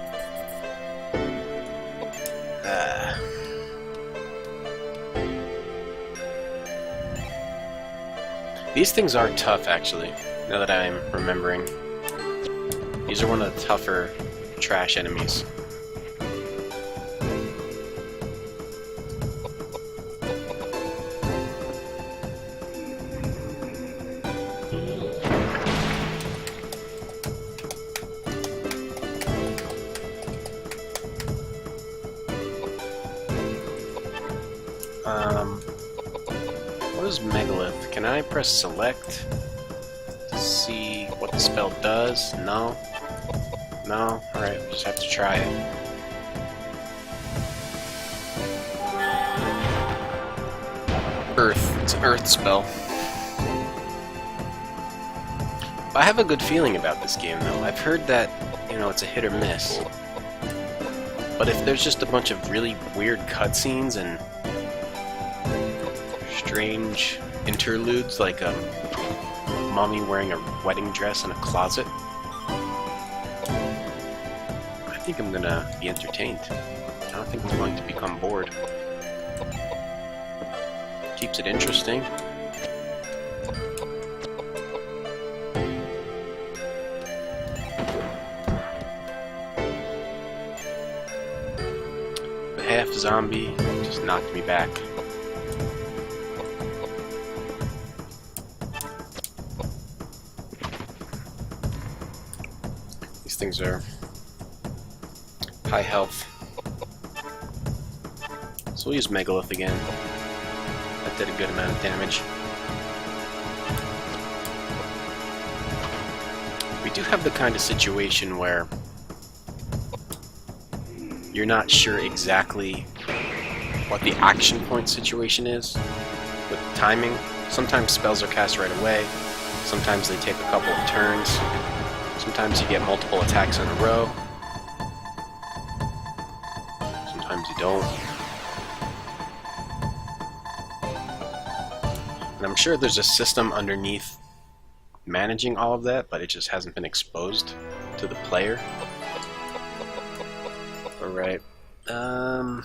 These things are tough, actually, now that I'm remembering. These are one of the tougher trash enemies. What is Megalith? Can I press select to see what the spell does? No? No? Alright, just have to try it. Earth. It's an earth spell. I have a good feeling about this game, though. I've heard that, you know, it's a hit or miss. But if there's just a bunch of really weird cutscenes and strange interludes, like a mommy wearing a wedding dress in a closet, I think I'm gonna be entertained. I don't think I'm going to become bored. Keeps it interesting. The half zombie just knocked me back. These things are high health. So we'll use Megalith again. That did a good amount of damage. We do have the kind of situation where you're not sure exactly what the action point situation is with timing. Sometimes spells are cast right away. Sometimes they take a couple of turns. Sometimes you get multiple attacks in a row. Sometimes you don't. And I'm sure there's a system underneath managing all of that, but it just hasn't been exposed to the player. Alright. I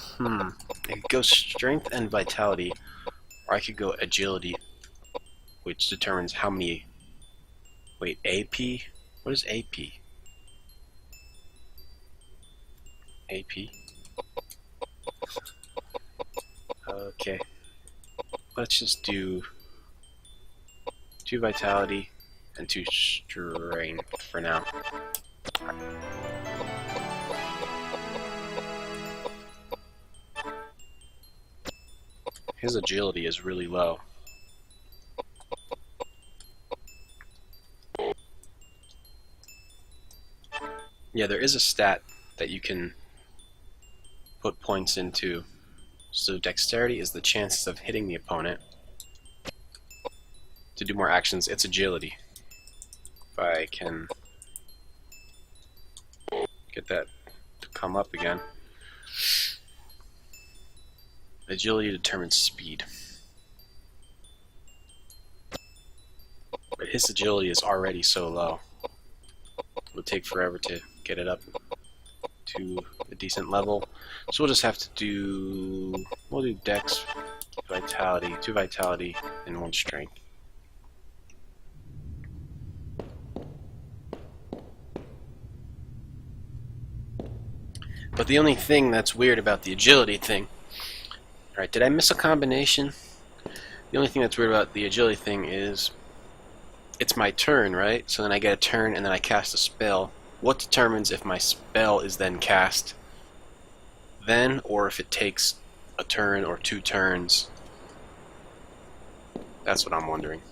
could go strength and vitality, or I could go agility, which determines how many... Wait, AP? What is AP? AP? Okay. Let's just do 2 vitality and 2 strength for now. His agility is really low. Yeah, there is a stat that you can put points into. So dexterity is the chances of hitting the opponent. To do more actions, it's agility. If I can get that to come up again. Agility determines speed. But his agility is already so low. It would take forever to get it up to a decent level. So we'll just have to do... We'll do dex, vitality, 2 vitality, and 1 strength. But the only thing that's weird about the agility thing... Alright, did I miss a combination? The only thing that's weird about the agility thing is... It's my turn, right? So then I get a turn and then I cast a spell. What determines if my spell is then cast then, or if it takes a turn or 2 turns? That's what I'm wondering.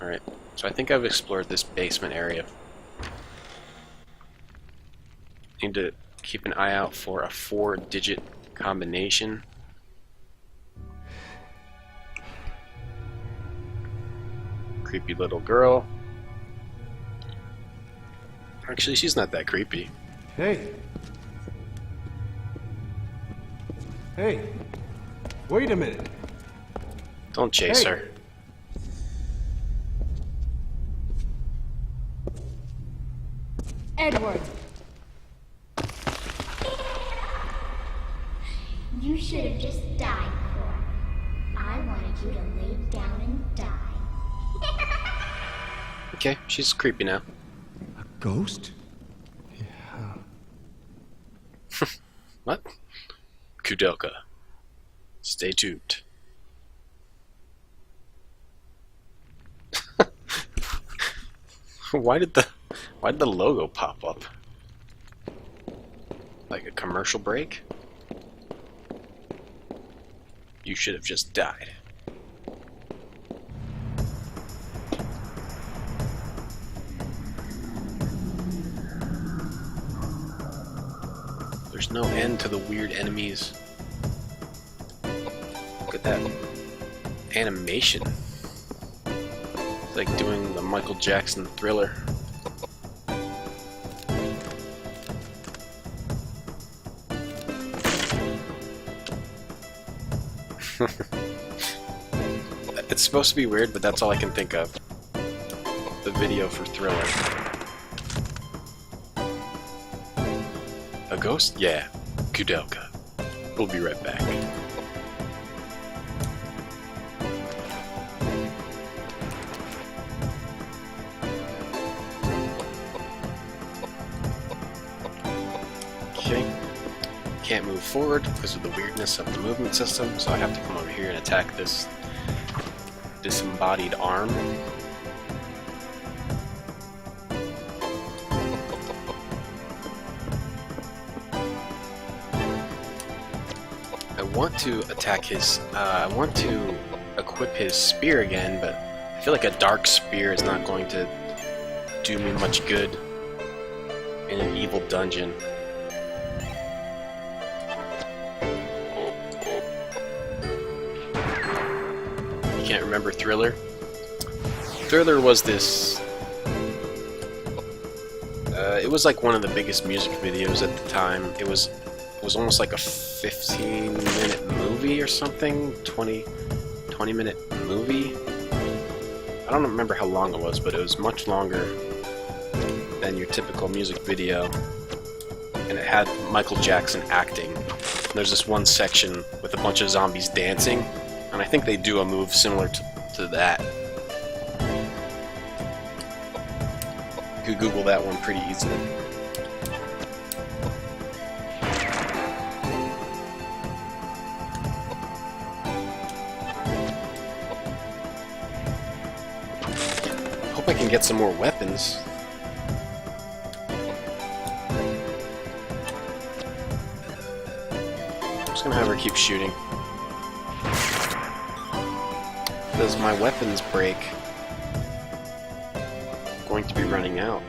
Alright, so I think I've explored this basement area. Need to keep an eye out for a 4-digit combination. Creepy little girl. Actually, she's not that creepy. Hey. Hey. Wait a minute. Don't chase Hey. her. Edward! You should have just died before. I wanted you to lay down and die. Okay, she's creepy now. A ghost? What? Koudelka. Stay tuned. Why did the logo pop up? Like a commercial break? You should have just died. There's no end to the weird enemies. Look at that animation. It's like doing the Michael Jackson Thriller. It's supposed to be weird, but that's all I can think of. The video for Thriller. A ghost? Yeah. Koudelka. We'll be right back. Okay. Can't move forward because of the weirdness of the movement system, so I have to come over here and attack this disembodied arm. I want to attack his, I want to equip his spear again, but I feel like a dark spear is not going to do me much good in an evil dungeon. You can't remember Thriller? Thriller was this... it was like one of the biggest music videos at the time. It was almost like a 15-minute movie or something, 20-minute movie. I don't remember how long it was, but it was much longer than your typical music video, and it had Michael Jackson acting. And there's this one section with a bunch of zombies dancing, and I think they do a move similar to that. You could Google that one pretty easily. I can get some more weapons. I'm just gonna have her keep shooting. Does my weapons break? I'm going to be running out.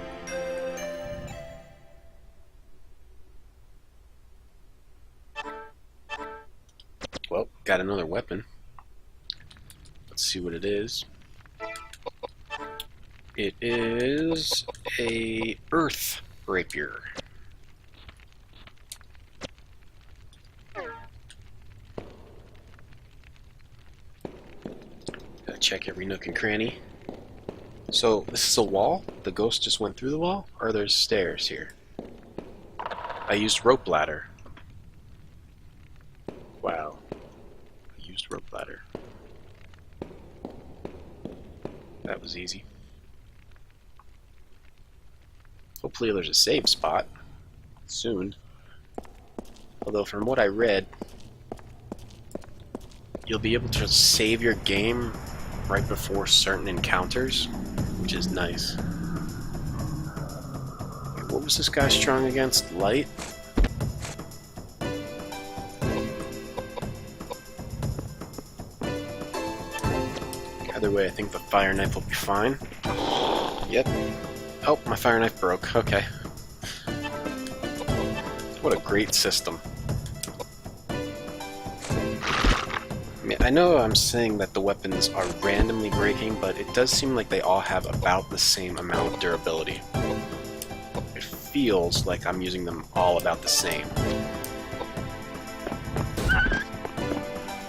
Well, got another weapon. Let's see what it is. It is a earth rapier. Gotta check every nook and cranny. So, this is a wall? The ghost just went through the wall? Or there's stairs here? I used rope ladder. Wow. I used rope ladder. That was easy. Hopefully there's a save spot soon. Although from what I read, you'll be able to save your game right before certain encounters, which is nice. What was this guy strong against? Light? Either way, I think the fire knife will be fine. Yep. Oh, my fire knife broke. Okay. What a great system. I mean, I know I'm saying that the weapons are randomly breaking, but it does seem like they all have about the same amount of durability. It feels like I'm using them all about the same.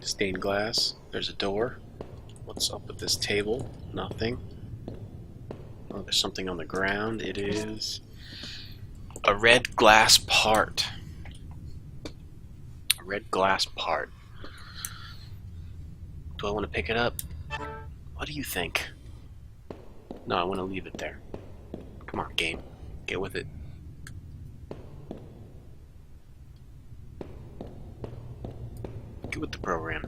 Stained glass. There's a door. What's up with this table? Nothing. Oh, there's something on the ground. It is a red glass part. A red glass part. Do I want to pick it up? What do you think? No, I want to leave it there. Come on, game. Get with it. Get with the program.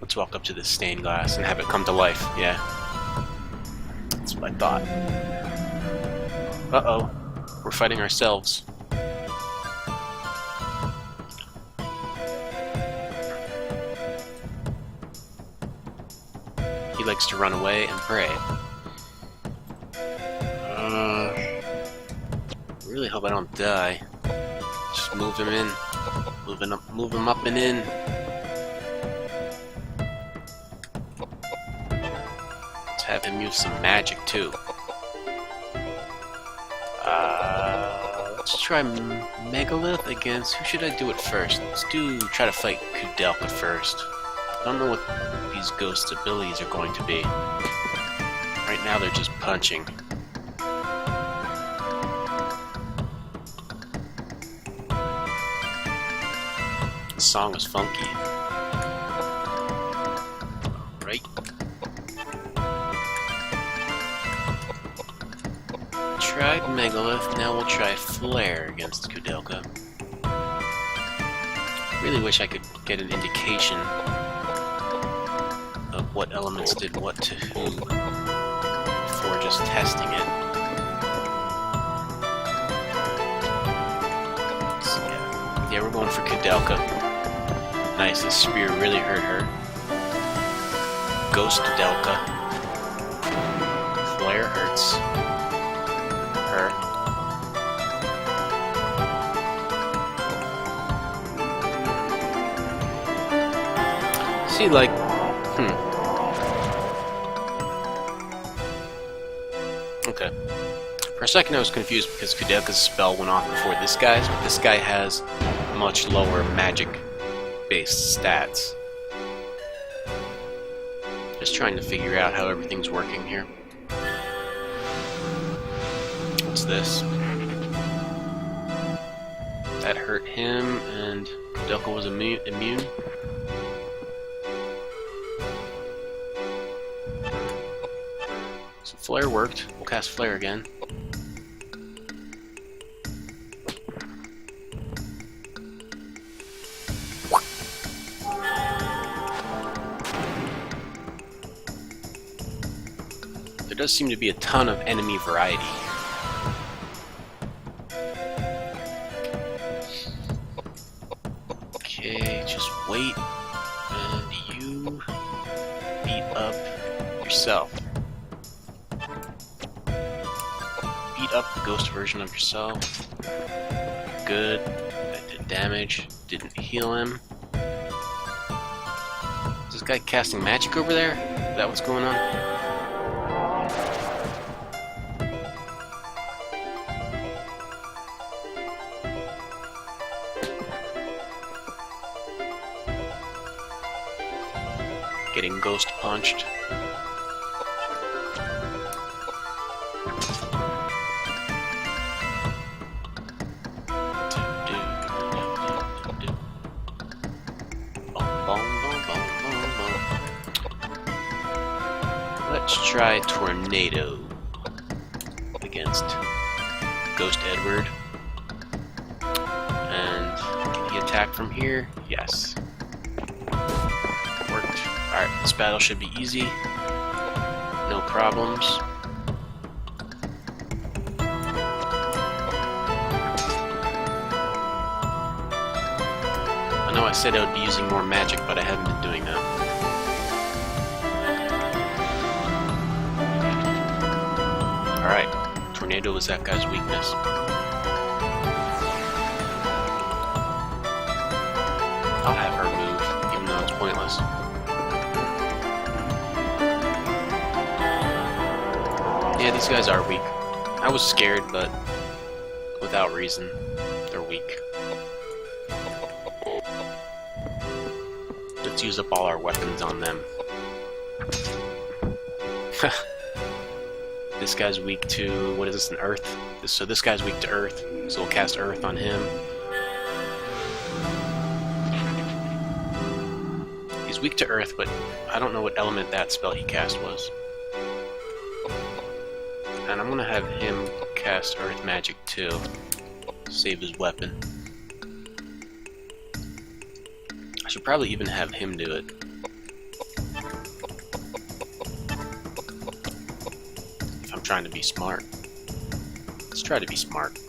Let's walk up to this stained glass and have it come to life. Yeah. That's what I thought. Uh-oh. We're fighting ourselves. He likes to run away and pray. Really hope I don't die. Just move him in. Move him up and in. Let's have him use some magic too. Let's try Megalith against... Who should I do it first? Let's try to fight Koudelka first. I don't know what these ghosts' abilities are going to be. Right now they're just punching. The song is funky. Right? Tried Megalith, now we'll try Flare against Koudelka. Really wish I could get an indication of what elements did what to who before just testing it. So yeah, we're going for Koudelka. Nice, this spear really hurt her. Ghost Koudelka. Flare hurts her. See, like, okay. For a second I was confused because Koudelka's spell went off before this guy's, but this guy has much lower magic-based stats. Just trying to figure out how everything's working here. What's this? That hurt him, and Koudelka was immune. So Flare worked. We'll cast Flare again. There does seem to be a ton of enemy variety. Okay, just wait, and you beat up yourself. Beat up the ghost version of yourself. Good. That did damage. Didn't heal him. Is this guy casting magic over there? Is that what's going on? Getting ghost punched. Let's try Tornado against Ghost Edward. And can he attack from here? Yes. Worked. Alright, this battle should be easy. No problems. I know I said I would be using more magic, but I haven't been doing that. Alright, Tornado is that guy's weakness. I'll have her move, even though it's pointless. Yeah, these guys are weak. I was scared, but without reason, they're weak. Let's use up all our weapons on them. This guy's weak to, what is this, an earth? So this guy's weak to earth, so we'll cast earth on him. He's weak to earth, but I don't know what element that spell he cast was. And I'm gonna have him cast earth magic too. Save his weapon. I should probably even have him do it. If I'm trying to be smart. Let's try to be smart.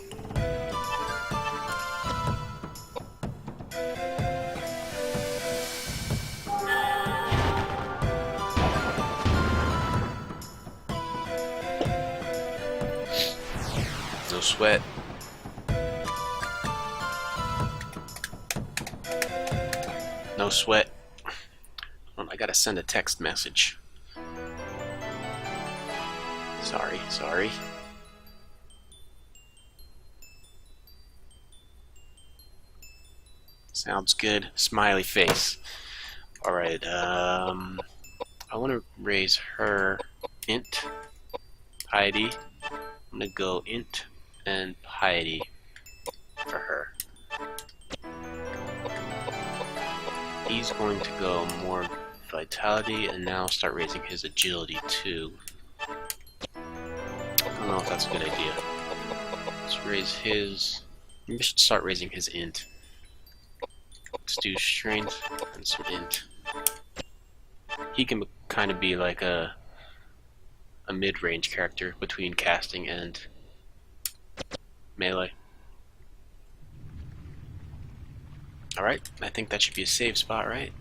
No sweat. No sweat. Well, I gotta send a text message. Sorry. Sounds good. Smiley face. Alright, I want to raise her int piety. I'm gonna go int and piety for her. He's going to go more vitality and now start raising his agility too. I don't know if that's a good idea. Let's raise his... Maybe we should start raising his int. Let's do strength and some int. He can kind of be like a mid-range character between casting and melee. Alright, I think that should be a save spot, right?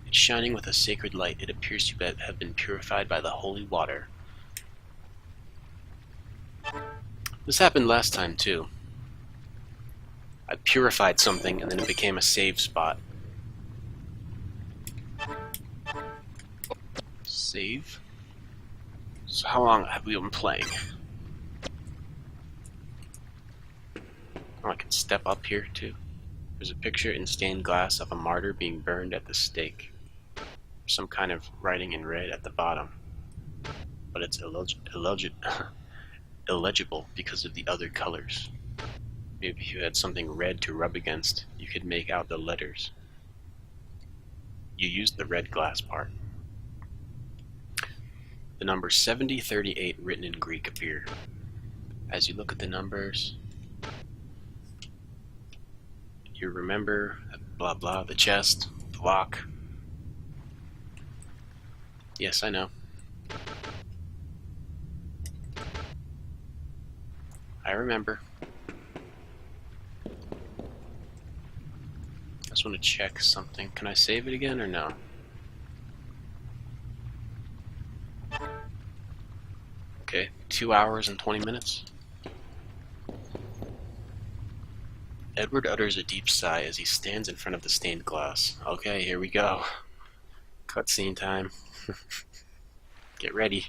It's shining with a sacred light. It appears to have been purified by the holy water. This happened last time, too. I purified something, and then it became a save spot. Save? So how long have we been playing? Oh, I can step up here, too. There's a picture in stained glass of a martyr being burned at the stake. Some kind of writing in red at the bottom. But it's illegible because of the other colors. Maybe if you had something red to rub against, you could make out the letters. You used the red glass part. The numbers 7038 written in Greek appear. As you look at the numbers, you remember blah blah, the chest, the lock. Yes, I know. I remember. I just want to check something. Can I save it again or no? Okay, 2 hours and 20 minutes. Edward utters a deep sigh as he stands in front of the stained glass. Okay, here we go. Cutscene time. Get ready.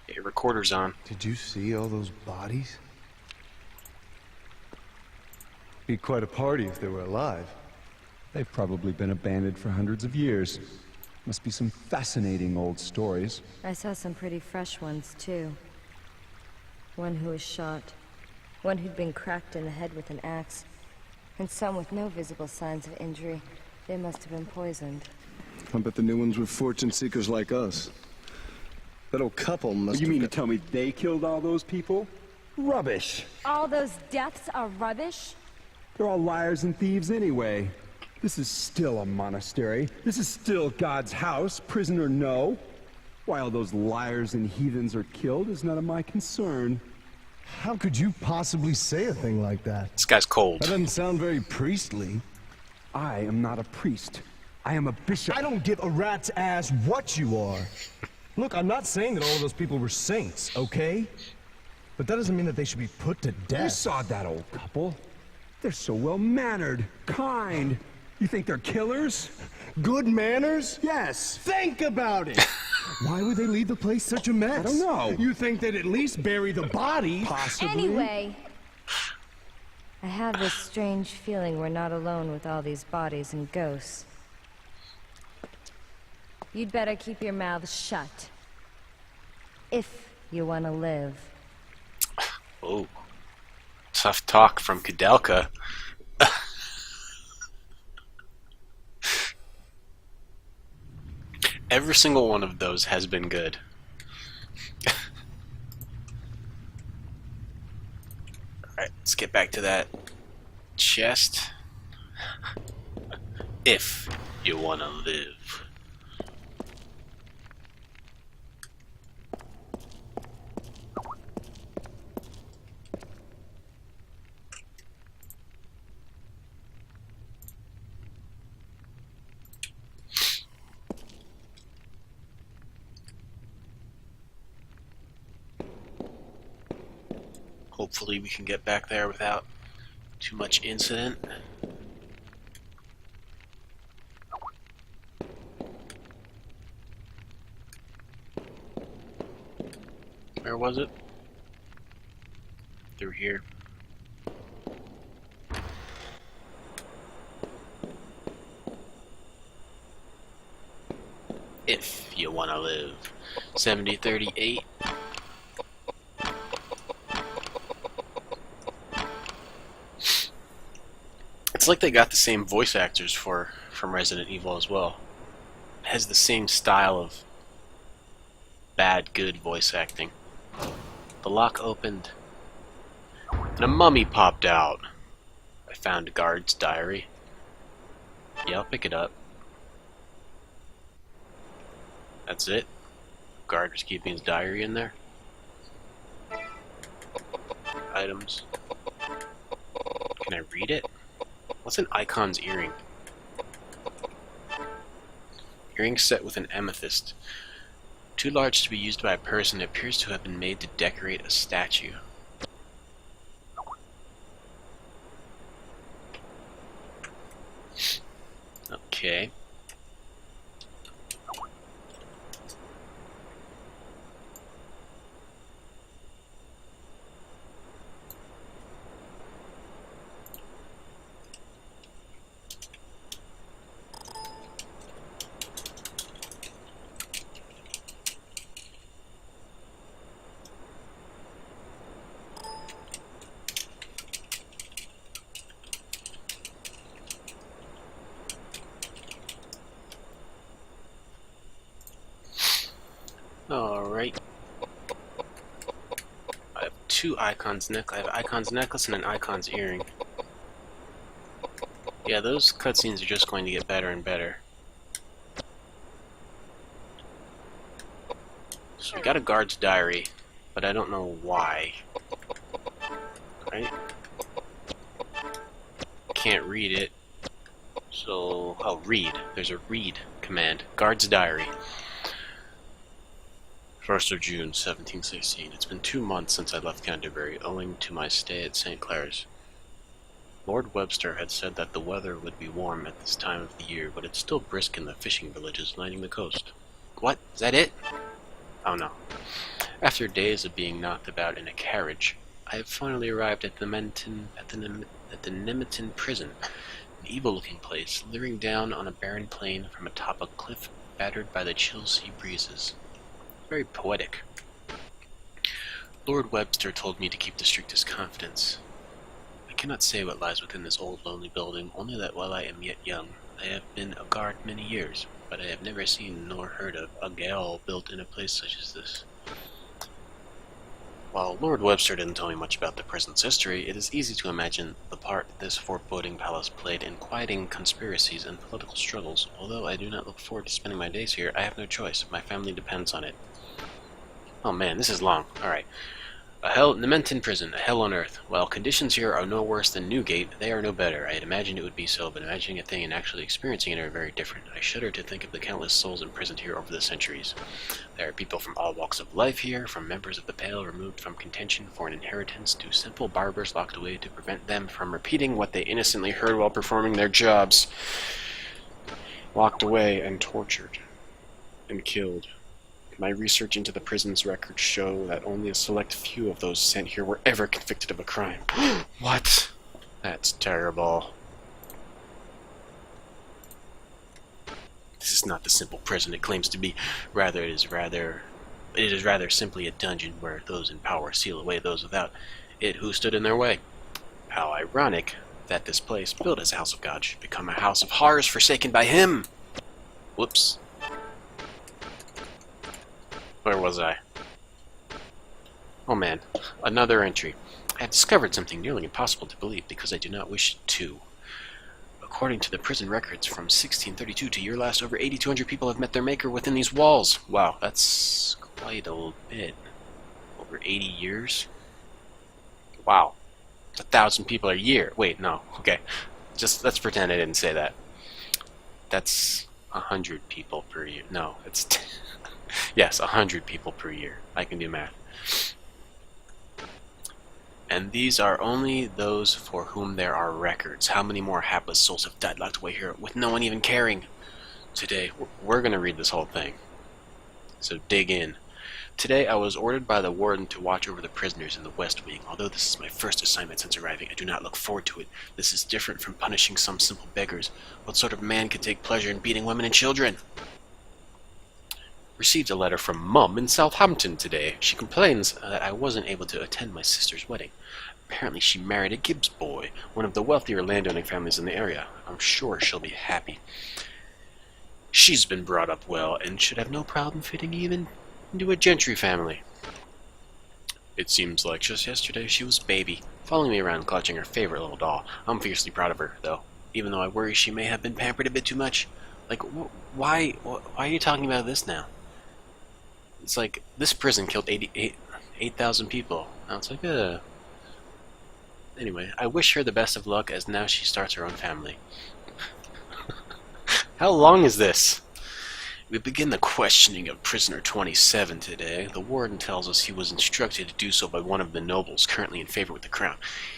Get your recorders on. Did you see all those bodies? Be quite a party if they were alive. They've probably been abandoned for hundreds of years. Must be some fascinating old stories. I saw some pretty fresh ones, too. One who was shot. One who'd been cracked in the head with an axe. And some with no visible signs of injury. They must have been poisoned. I bet the new ones were fortune seekers like us. That old couple must You have mean to got- tell me they killed all those people? Rubbish! All those deaths are rubbish? They're all liars and thieves anyway. This is still a monastery. This is still God's house, prison or no. Why all those liars and heathens are killed is none of my concern. How could you possibly say a thing like that? This guy's cold. That doesn't sound very priestly. I am not a priest. I am a bishop. I don't give a rat's ass what you are. Look, I'm not saying that all of those people were saints, okay? But that doesn't mean that they should be put to You death. saw that old couple. They're so well-mannered, kind. You think they're killers? Good manners? Yes. Think about it! Why would they leave the place such a mess? I don't know. You think they'd at least bury the body? Possibly. Anyway, I have this strange feeling we're not alone with all these bodies and ghosts. You'd better keep your mouth shut. If you want to live. Oh, tough talk from Koudelka. Every single one of those has been good. Alright, let's get back to that chest. If you want to live. Hopefully we can get back there without too much incident. Where was it? Through here. If you want to live. 7038. It's like they got the same voice actors from Resident Evil as well. It has the same style of bad, good voice acting. The lock opened, and a mummy popped out. I found a guard's diary. Yeah, I'll pick it up. That's it. The guard was keeping his diary in there. Items. Can I read it? What's an icon's earring? Earring set with an amethyst. Too large to be used by a person, it appears to have been made to decorate a statue. Okay. Alright. I have two icons I have an icon's necklace and an icon's earring. Yeah, those cutscenes are just going to get better and better. So we got a guard's diary, but I don't know why. Right? Can't read it. So I'll read. There's a read command. Guard's diary. 1st of June, 1716. It's been 2 months since I left Canterbury, owing to my stay at St. Clair's. Lord Webster had said that the weather would be warm at this time of the year, but it's still brisk in the fishing villages lining the coast. What? Is that it? Oh no. After days of being knocked about in a carriage, I have finally arrived at the Nemeton prison, an evil-looking place, leering down on a barren plain from atop a cliff battered by the chill sea breezes. Very poetic. Lord Webster told me to keep the strictest confidence. I cannot say what lies within this old lonely building, only that while I am yet young, I have been a guard many years, but I have never seen nor heard of a gaol built in a place such as this. While Lord Webster didn't tell me much about the prison's history, it is easy to imagine the part this foreboding palace played in quieting conspiracies and political struggles. Although I do not look forward to spending my days here, I have no choice. My family depends on it. Oh man, this is long. Alright. Nemeton prison, a hell on earth. While conditions here are no worse than Newgate, they are no better. I had imagined it would be so, but imagining a thing and actually experiencing it are very different. I shudder to think of the countless souls imprisoned here over the centuries. There are people from all walks of life here, from members of the Pale removed from contention for an inheritance to simple barbers locked away to prevent them from repeating what they innocently heard while performing their jobs. Locked away and tortured and killed. My research into the prison's records show that only a select few of those sent here were ever convicted of a crime. What? That's terrible. This is is not the simple prison it claims to be. Rather, it is rather simply a dungeon where those in power seal away those without it who stood in their way. How ironic that this place, built as a house of God, should become a house of horrors forsaken by him. Whoops. Where was I? Oh man, another entry. I have discovered something nearly impossible to believe because I do not wish it to. According to the prison records from 1632 to year last, over 8,200 people have met their maker within these walls. Wow, that's quite a little bit. Over 80 years? Wow. 1,000 people a year. Wait, no. Okay. Just let's pretend I didn't say that. That's 100 people per year. No, it's... yes, 100 people per year. I can do math. And these are only those for whom there are records. How many more hapless souls have died locked away here with no one even caring? Today, we're going to read this whole thing. So dig in. Today, I was ordered by the warden to watch over the prisoners in the West Wing. Although this is my first assignment since arriving, I do not look forward to it. This is different from punishing some simple beggars. What sort of man could take pleasure in beating women and children? Received a letter from Mum in Southampton today. She complains that I wasn't able to attend my sister's wedding. Apparently she married a Gibbs boy, one of the wealthier landowning families in the area. I'm sure she'll be happy. She's been brought up well and should have no problem fitting even into a gentry family. It seems like just yesterday she was a baby, following me around clutching her favorite little doll. I'm fiercely proud of her, though, even though I worry she may have been pampered a bit too much. Like, why are you talking about this now? It's like, this prison killed 8,000 people. Now it's like, Anyway, I wish her the best of luck as now she starts her own family. How long is this? We begin the questioning of prisoner 27 today. The warden tells us he was instructed to do so by one of the nobles currently in favor with the crown.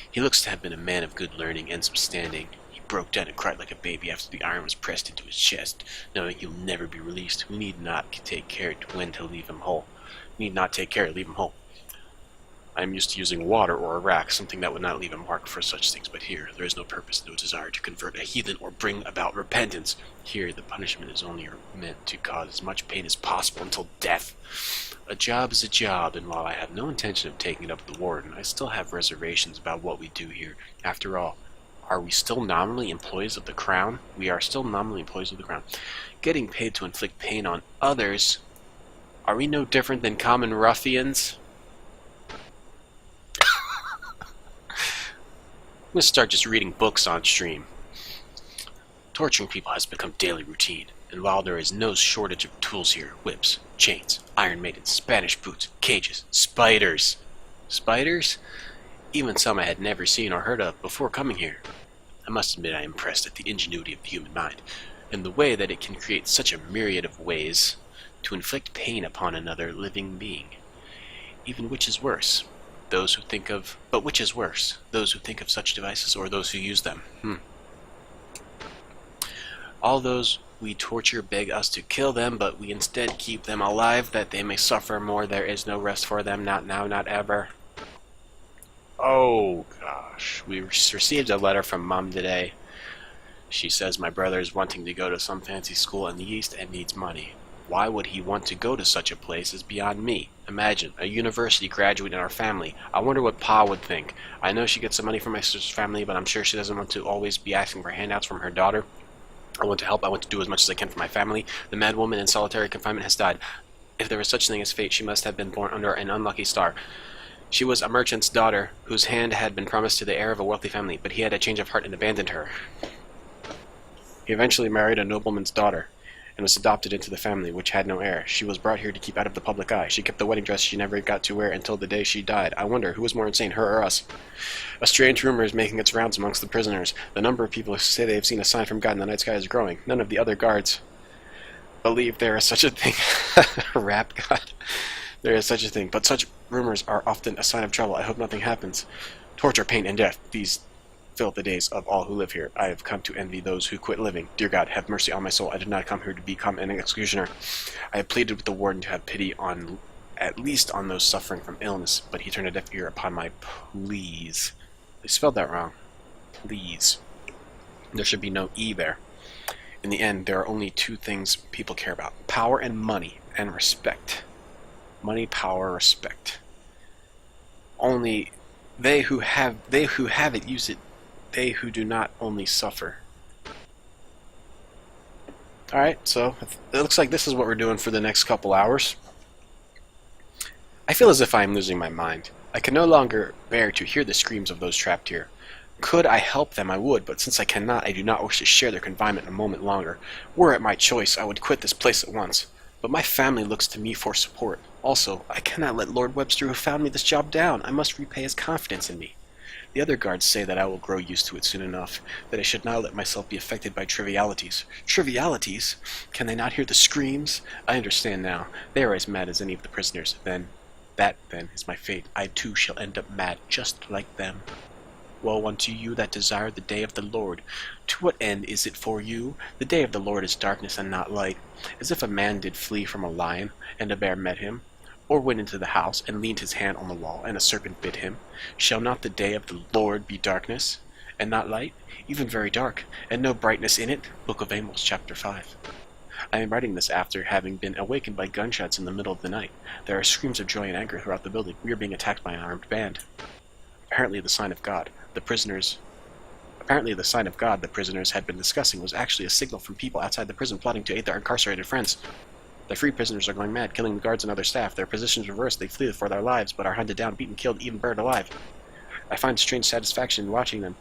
He looks to have been a man of good learning and some standing. He broke down and cried like a baby after the iron was pressed into his chest, knowing he'll never be released. We need not take care when to leave him whole. We need not take care to leave him whole. I am used to using water or a rack, something that would not leave a mark for such things, but here there is no purpose, no desire to convert a heathen or bring about repentance. Here the punishment is only meant to cause as much pain as possible until death. A job is a job, and while I have no intention of taking it up with the warden, I still have reservations about what we do here. After all, are we still nominally employees of the crown? We are still nominally employees of the crown. Getting paid to inflict pain on others. Are we no different than common ruffians? I'm going to start just reading books on stream. Torturing people has become daily routine, and while there is no shortage of tools here, whips, chains, Iron Maidens, Spanish boots, cages, spiders. Spiders? Even some I had never seen or heard of before coming here. I must admit I am impressed at the ingenuity of the human mind, and the way that it can create such a myriad of ways to inflict pain upon another living being. Even which is worse? But which is worse? Those who think of such devices or those who use them? All those we torture beg us to kill them, but we instead keep them alive that they may suffer more. There is no rest for them, not now, not ever. Oh gosh, we received a letter from Mom today. She says my brother is wanting to go to some fancy school in the East and needs money. Why would he want to go to such a place is beyond me. Imagine, a university graduate in our family. I wonder what Pa would think. I know she gets some money from my sister's family, but I'm sure she doesn't want to always be asking for handouts from her daughter. I want to help. I want to do as much as I can for my family. The mad woman in solitary confinement has died. If there was such thing as fate, she must have been born under an unlucky star. She was a merchant's daughter, whose hand had been promised to the heir of a wealthy family, but he had a change of heart and abandoned her. He eventually married a nobleman's daughter, and was adopted into the family, which had no heir. She was brought here to keep out of the public eye. She kept the wedding dress she never got to wear until the day she died. I wonder, who was more insane, her or us? A strange rumor is making its rounds amongst the prisoners. The number of people who say they have seen a sign from God in the night sky is growing. None of the other guards believe there is such a thing. Rap God. There is such a thing, but such rumors are often a sign of trouble. I hope nothing happens. Torture, pain, and death. These fill the days of all who live here. I have come to envy those who quit living. Dear God, have mercy on my soul. I did not come here to become an executioner. I have pleaded with the warden to have pity on, at least on those suffering from illness, but he turned a deaf ear upon my pleas. They spelled that wrong. Please. There should be no E there. In the end, there are only two things people care about: power and money, and respect. Money, power, respect. Only they who have it use it. They who do not only suffer. Alright, so it looks like this is what we're doing for the next couple hours. I feel as if I am losing my mind. I can no longer bear to hear the screams of those trapped here. Could I help them, I would, but since I cannot, I do not wish to share their confinement a moment longer. Were it my choice, I would quit this place at once. But my family looks to me for support. Also, I cannot let Lord Webster, who found me this job, down. I must repay his confidence in me. The other guards say that I will grow used to it soon enough, that I should not let myself be affected by trivialities. Trivialities? Can they not hear the screams? I understand now. They are as mad as any of the prisoners. That is my fate. I too shall end up mad, just like them. Woe unto you that desire the day of the Lord. To what end is it for you? The day of the Lord is darkness and not light. As if a man did flee from a lion, and a bear met him, or went into the house, and leaned his hand on the wall, and a serpent bit him. Shall not the day of the Lord be darkness, and not light? Even very dark, and no brightness in it? Book of Amos, chapter 5. I am writing this after having been awakened by gunshots in the middle of the night. There are screams of joy and anger throughout the building. We are being attacked by an armed band. Apparently the sign of God the prisoners had been discussing was actually a signal from people outside the prison plotting to aid their incarcerated friends. The free prisoners are going mad, killing the guards and other staff. Their positions reversed, they flee for their lives, but are hunted down, beaten, killed, even burned alive. I find strange satisfaction in watching them.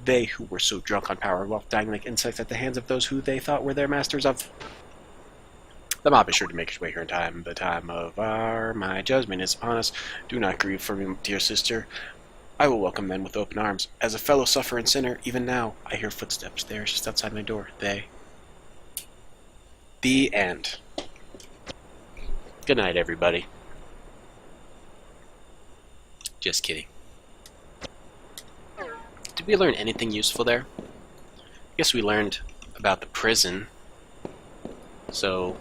They who were so drunk on power and wealth dying like insects at the hands of those who they thought were their masters of... The mob is sure to make its way here in time. The time of my judgment is upon us. Do not grieve for me, dear sister. I will welcome them with open arms. As a fellow sufferer and sinner, even now, I hear footsteps there just outside my door. The end. Good night, everybody. Just kidding. Did we learn anything useful there? I guess we learned about the prison. So,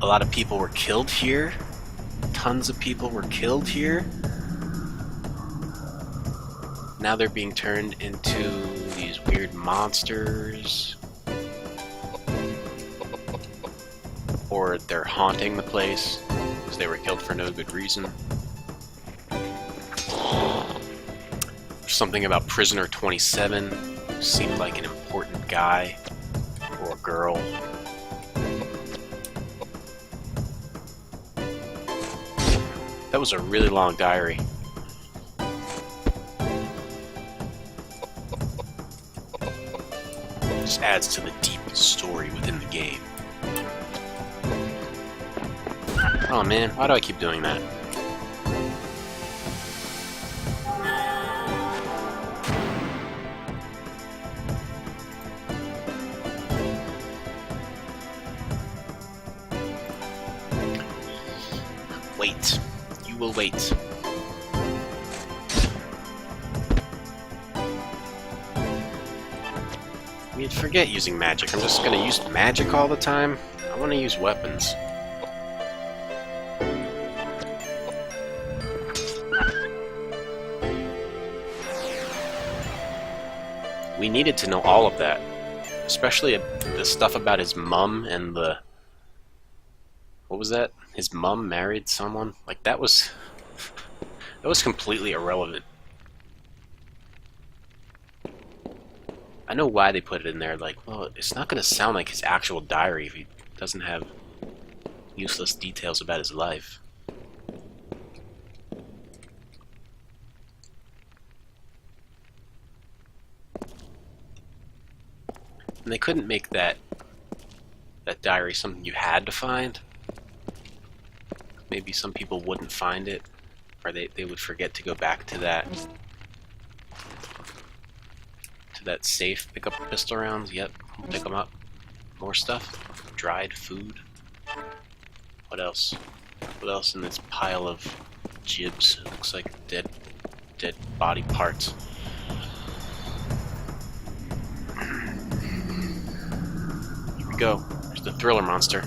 a lot of people were killed here. Tons of people were killed here. Now they're being turned into these weird monsters. Or they're haunting the place because they were killed for no good reason. Something about Prisoner 27 who seemed like an important guy or girl. That was a really long diary. This adds to the deep story within the game. Oh man, why do I keep doing that? Wait. You will wait. We'd forget using magic. I'm just gonna use magic all the time. I want to use weapons. We needed to know all of that. Especially the stuff about his mum and the... What was that? His mum married someone? Like, that was completely irrelevant. I know why they put it in there, like, well, it's not going to sound like his actual diary if he doesn't have useless details about his life. And they couldn't make that diary something you had to find. Maybe some people wouldn't find it, or they would forget to go back to that safe. Pick up the pistol rounds. Yep, pick them up. More stuff. Dried food. What else? What else in this pile of jibs? It looks like dead body parts. Here we go. There's the thriller monster.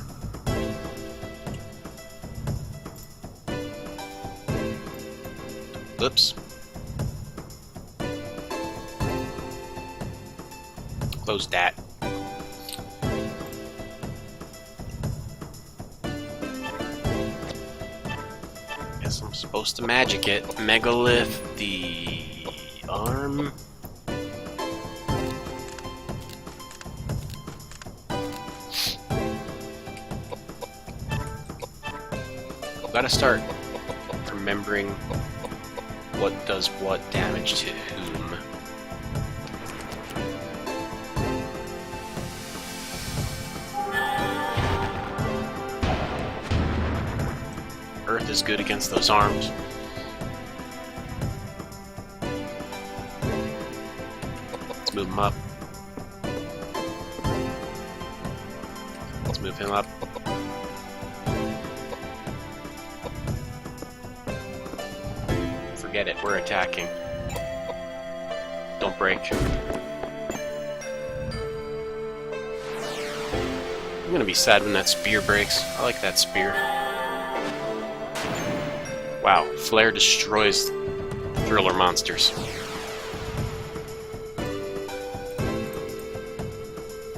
Oops. Close that. guess I'm supposed to magic it. Megalith, the arm. Gotta start remembering what does what damage to whom. Earth is good against those arms. Let's move him up. Let's move him up. Forget it, we're attacking. Don't break. I'm gonna be sad when that spear breaks. I like that spear. Wow, Flare destroys Thriller monsters.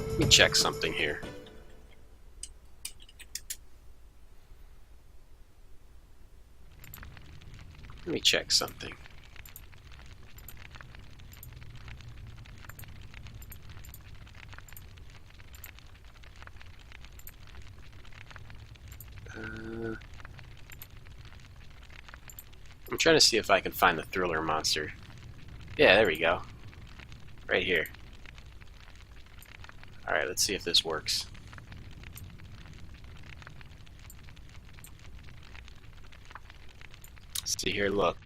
Let me check something here. Let me check something. I'm trying to see if I can find the Thriller monster. Yeah, there we go. Right here. Alright, let's see if this works. See here, look.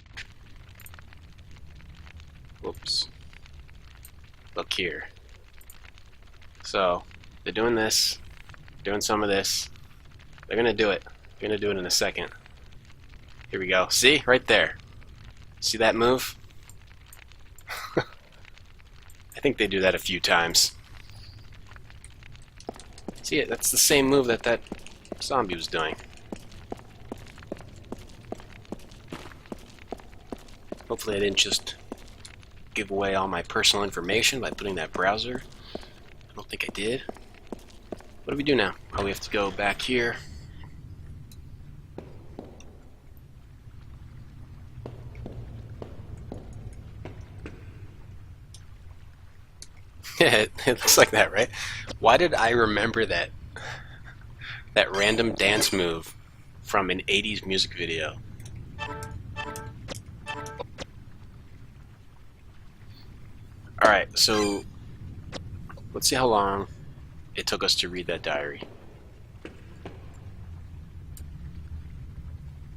Whoops. Look here. So, they're doing this, doing some of this. They're gonna do it. They're gonna do it in a second. Here we go. See? Right there. See that move? I think they do that a few times. See it? That's the same move that that zombie was doing. Hopefully I didn't just give away all my personal information by putting that browser. I don't think I did. What do we do now? Oh, we have to go back here. It looks like that, right? Why did I remember that random dance move from an 80s music video? Alright, so let's see how long it took us to read that diary.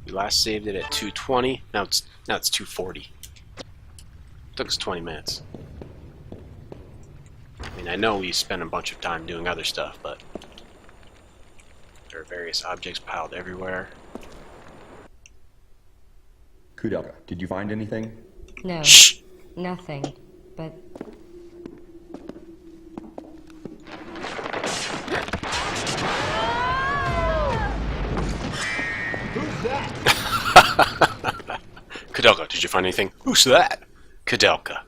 We last saved it at 2:20. Now it's 2:40. It took us 20 minutes. I mean, I know we spent a bunch of time doing other stuff, but there are various objects piled everywhere. Koudelka, did you find anything? No, Shh! nothing. But Koudelka, did you find anything? Who's that? Koudelka.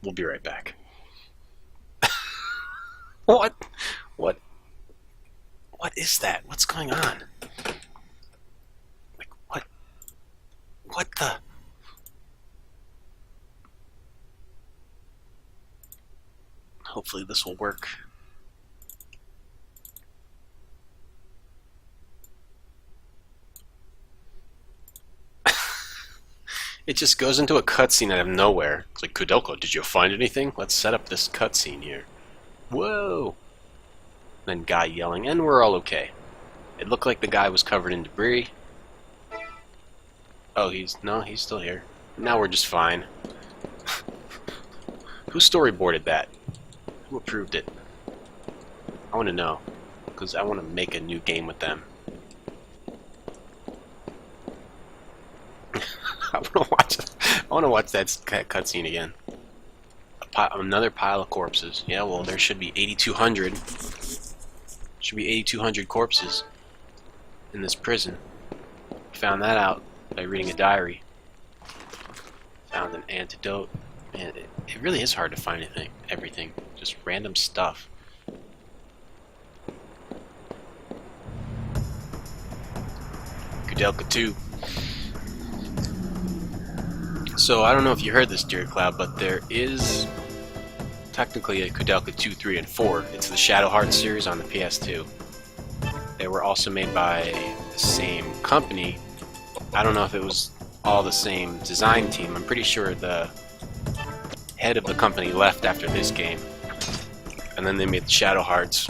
We'll be right back. What? What is that? What's going on? Like, what the? Hopefully this will work. It just goes into a cutscene out of nowhere. It's like, Koudelka, did you find anything? Let's set up this cutscene here. Whoa! Then guy yelling, and we're all okay. It looked like the guy was covered in debris. Oh, he's still here. Now we're just fine. Who storyboarded that? Who approved it? I want to know, because I want to make a new game with them. I want to watch that cutscene again. Another pile of corpses. Yeah, well, there should be 8,200. Should be 8,200 corpses in this prison. Found that out by reading a diary. Found an antidote. Man, it really is hard to find everything. Just random stuff. Koudelka 2. So I don't know if you heard this, Dear Cloud, but there is technically a Koudelka 2, 3, and 4. It's the Shadow Hearts series on the PS2. They were also made by the same company. I don't know if it was all the same design team. I'm pretty sure the head of the company left after this game. And then they made the Shadow Hearts.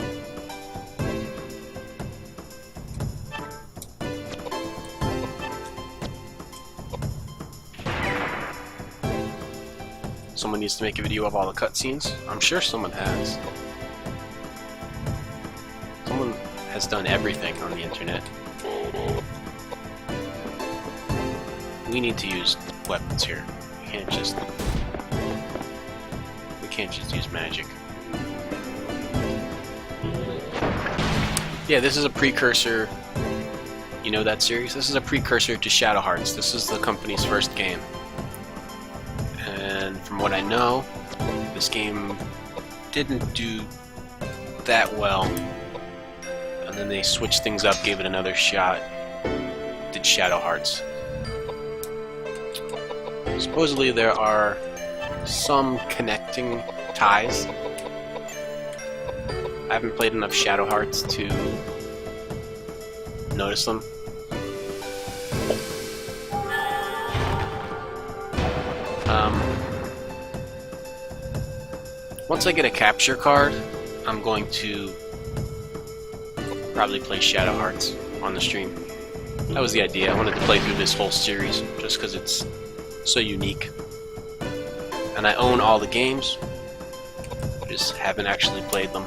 Someone needs to make a video of all the cutscenes. I'm sure someone has. Someone has done everything on the internet. We need to use weapons here. We can't just use magic. Yeah, this is a precursor. You know that series? This is a precursor to Shadow Hearts. This is the company's first game. And from what I know, this game didn't do that well. And then they switched things up, gave it another shot, did Shadow Hearts. Supposedly there are some connecting ties. I haven't played enough Shadow Hearts to notice them. Once I get a capture card, I'm going to probably play Shadow Hearts on the stream. That was the idea. I wanted to play through this whole series just because it's so unique. And I own all the games, just haven't actually played them.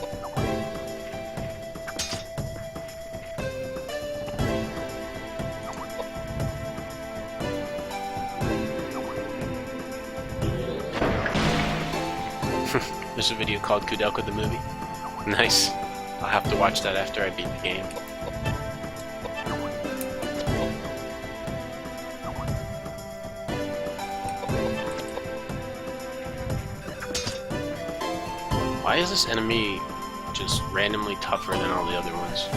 There's a video called Koudelka the movie. Nice. I'll have to watch that after I beat the game. Why is this enemy just randomly tougher than all the other ones?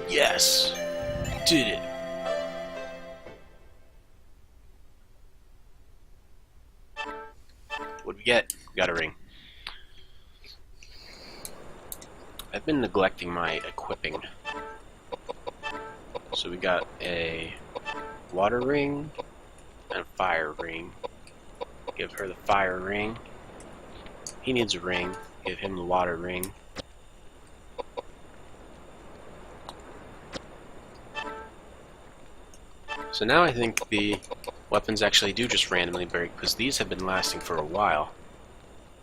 Yes! Did it! What'd we get? We got a ring. I've been neglecting my equipping. So we got a water ring and a fire ring. Give her the fire ring. He needs a ring. Give him the water ring. So now I think the weapons actually do just randomly break, because these have been lasting for a while.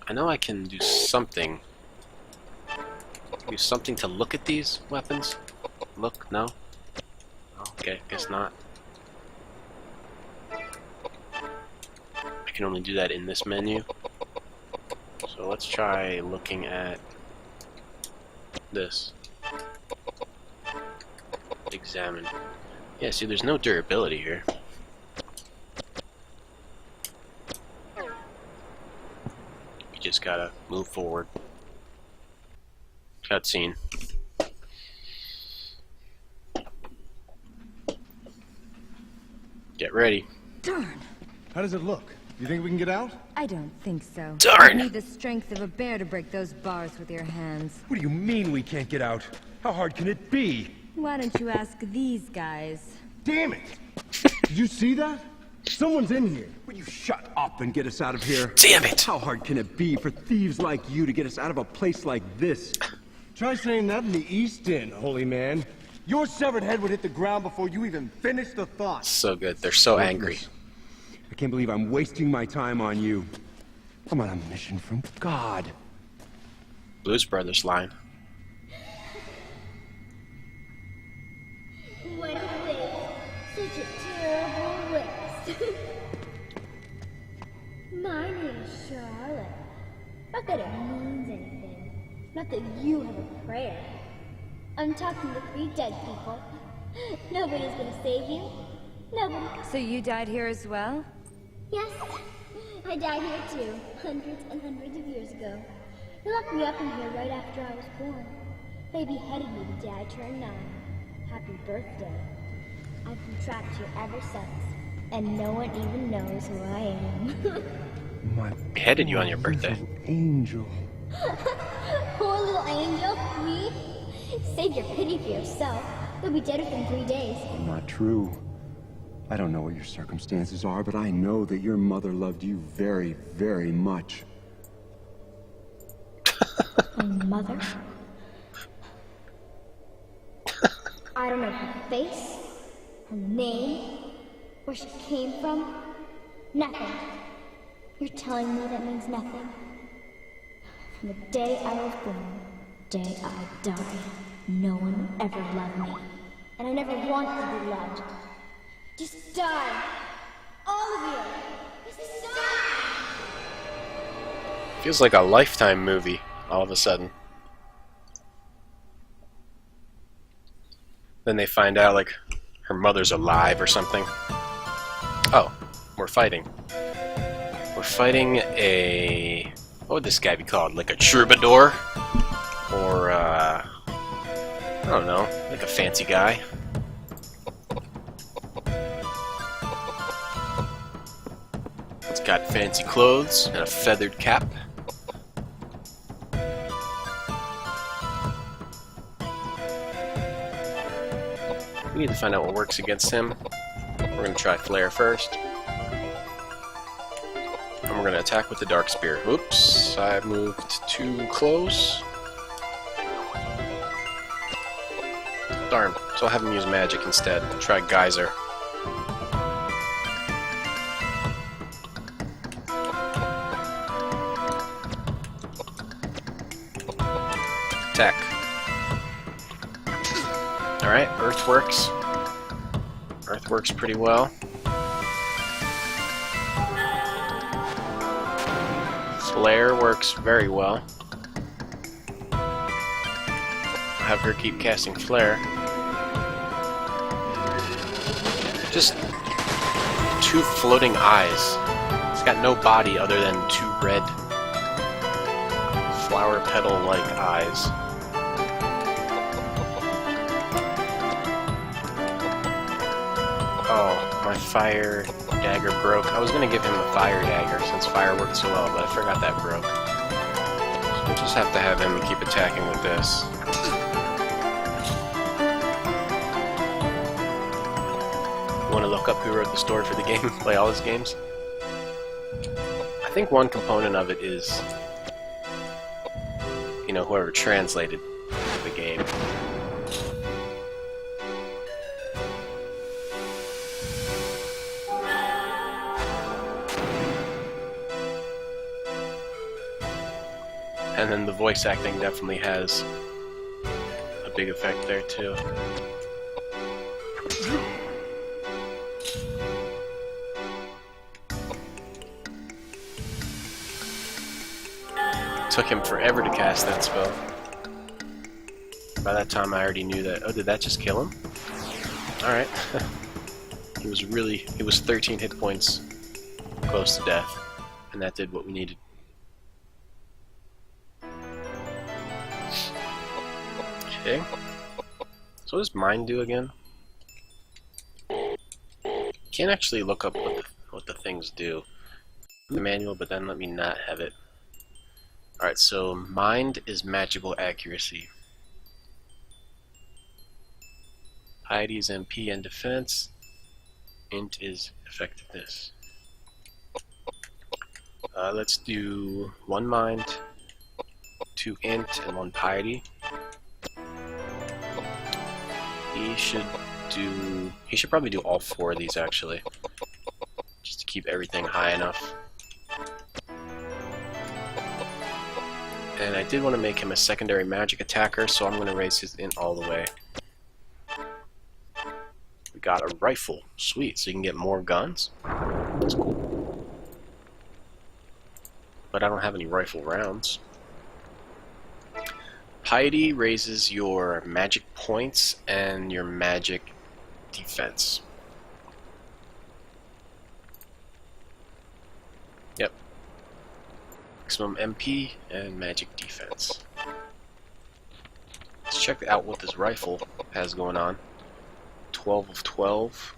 I know I can do something. Do something to look at these weapons? Look? No? Okay, guess not. I can only do that in this menu. So let's try looking at this. Examine. Yeah, see, there's no durability here. You just gotta move forward. Cutscene. Get ready. Darn. How does it look? You think we can get out? I don't think so. Darn. You need the strength of a bear to break those bars with your hands. What do you mean we can't get out? How hard can it be? Why don't you ask these guys? Damn it! Did you see that? Someone's in here. Will you shut up and get us out of here? Damn it! How hard can it be for thieves like you to get us out of a place like this? Try saying that in the East End, holy man. Your severed head would hit the ground before you even finished the thought. So good. They're so angry. I can't believe I'm wasting my time on you. I'm on a mission from God. Blues Brothers line. What a waste. Such a terrible waste. My name's Charlotte. Not that it means anything. Not that you have a prayer. I'm talking to 3 dead people. Nobody's gonna save you. Nobody. So you died here as well? Yes, I died here too, hundreds and hundreds of years ago. They locked me up in here right after I was born. They beheaded me the day I turned 9. Happy birthday. I've been trapped here ever since, and no one even knows who I am. My Beheaded you on your birthday. little angel. Poor little angel, me? Save your pity for yourself. You'll be dead within 3 days. Not true. I don't know what your circumstances are, but I know that your mother loved you very, very much. My mother? I don't know her face, her name, where she came from. Nothing. You're telling me that means nothing? From the day I was born, the day I died, no one would ever love me. And I never wanted to be loved. Just die! All of you! Just die! Feels like a Lifetime movie, all of a sudden. Then they find out, like, her mother's alive or something. Oh, we're fighting. We're fighting a... What would this guy be called? Like a troubadour? Or, I don't know, like a fancy guy. It's got fancy clothes and a feathered cap. We need to find out what works against him. We're going to try Flare first. And we're going to attack with the Dark Spear. Oops, I moved too close. Darn, so I'll have him use magic instead. Try Geyser. Attack. Alright, Earth works. Earth works pretty well. Flare works very well. I'll have her keep casting Flare. Just 2 floating eyes. It's got no body other than 2 red flower petal-like eyes. Oh, my fire dagger broke. I was gonna give him a fire dagger since fire worked so well, but I forgot that broke. So we'll just have to have him keep attacking with this. You wanna look up who wrote the story for the game? Play all his games? I think one component of it is, you know, whoever translated the game. And then the voice acting definitely has a big effect there too. Took him forever to cast that spell. By that time I already knew that. Oh, did that just kill him? Alright. He was 13 hit points close to death. And that did what we needed. Okay. So what does mine do again? Can't actually look up what the things do in the manual, but then let me not have it. Alright, so Mind is magical accuracy. Piety is MP and defense. Int is effectiveness. Let's do 1 Mind, 2 Int, and 1 Piety. He should probably do all 4 of these actually, just to keep everything high enough. And I did want to make him a secondary magic attacker, so I'm going to raise his int all the way. We got a rifle. Sweet, so you can get more guns. That's cool. But I don't have any rifle rounds. Piety raises your magic points and your magic defense. Yep, maximum MP, and magic defense. Let's check out what this rifle has going on. 12 of 12.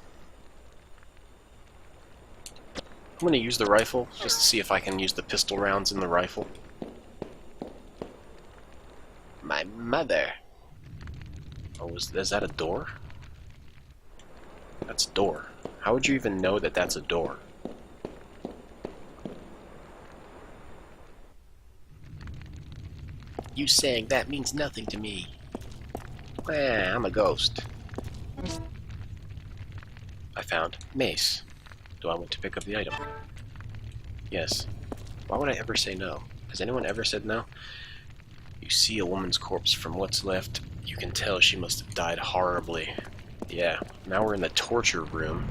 I'm going to use the rifle just to see if I can use the pistol rounds in the rifle. My mother. Oh, is that a door? That's a door. How would you even know that that's a door? You saying that means nothing to me. I'm a ghost. I found mace. Do I want to pick up the item? Yes. Why would I ever say no? Has anyone ever said no? You see a woman's corpse from what's left. You can tell she must have died horribly. Yeah, now we're in the torture room.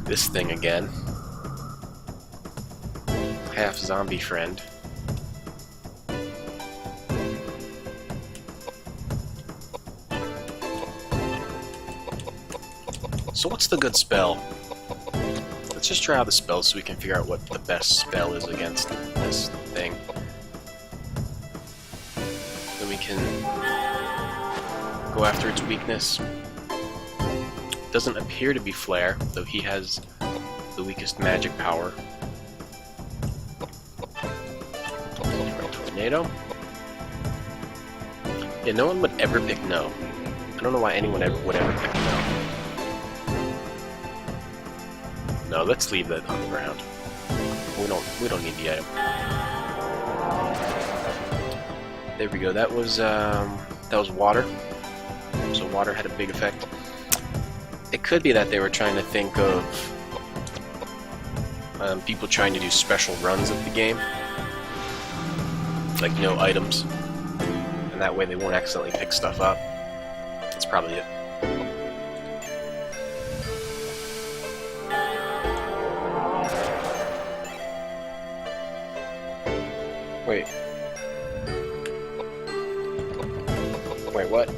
This thing again. Half zombie friend. So what's the good spell? Let's just try out the spells so we can figure out what the best spell is against this thing. Then we can go after its weakness. Doesn't appear to be Flare, though he has the weakest magic power. Tornado? Yeah, no one would ever pick no. I don't know why anyone would ever pick no. No, let's leave that on the ground. We don't need the item. There we go. That was water. So water had a big effect. It could be that they were trying to think of people trying to do special runs of the game, like no items, and that way they won't accidentally pick stuff up. That's probably it. Wait. Wait, what?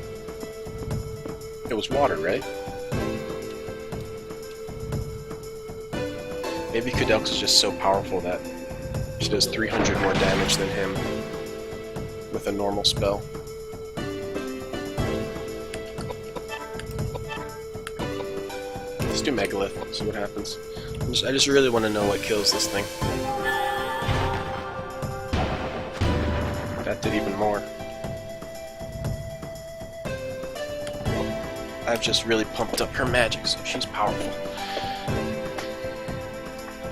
It was water, right? Maybe Koudelka's just so powerful that she does 300 more damage than him with a normal spell. Let's do Megalith, see what happens. I just really want to know what kills this thing. That did even more. I've just really pumped up her magic, so she's powerful.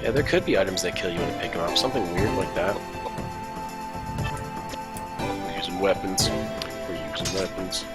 Yeah, there could be items that kill you when you pick them up. Something weird like that. We're using weapons. We're using weapons.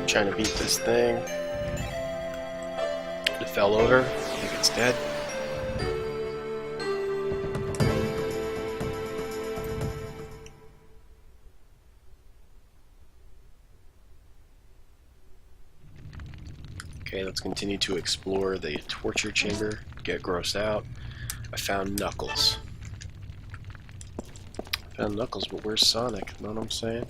Trying to beat this thing. It fell over. I think it's dead. Okay, let's continue to explore the torture chamber. Get grossed out. I found Knuckles. Found Knuckles, but where's Sonic? Know what I'm saying?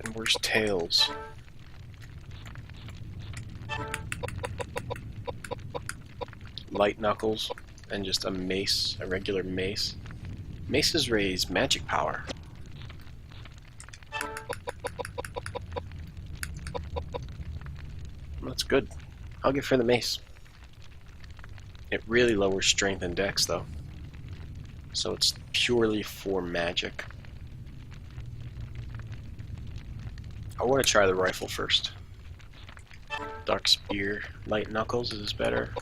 And where's Tails? Light Knuckles, and just a mace, a regular mace. Maces raise magic power. That's good. I'll give her the mace. It really lowers strength and dex though. So it's purely for magic. I want to try the rifle first. Dark Spear, Light Knuckles, is this better?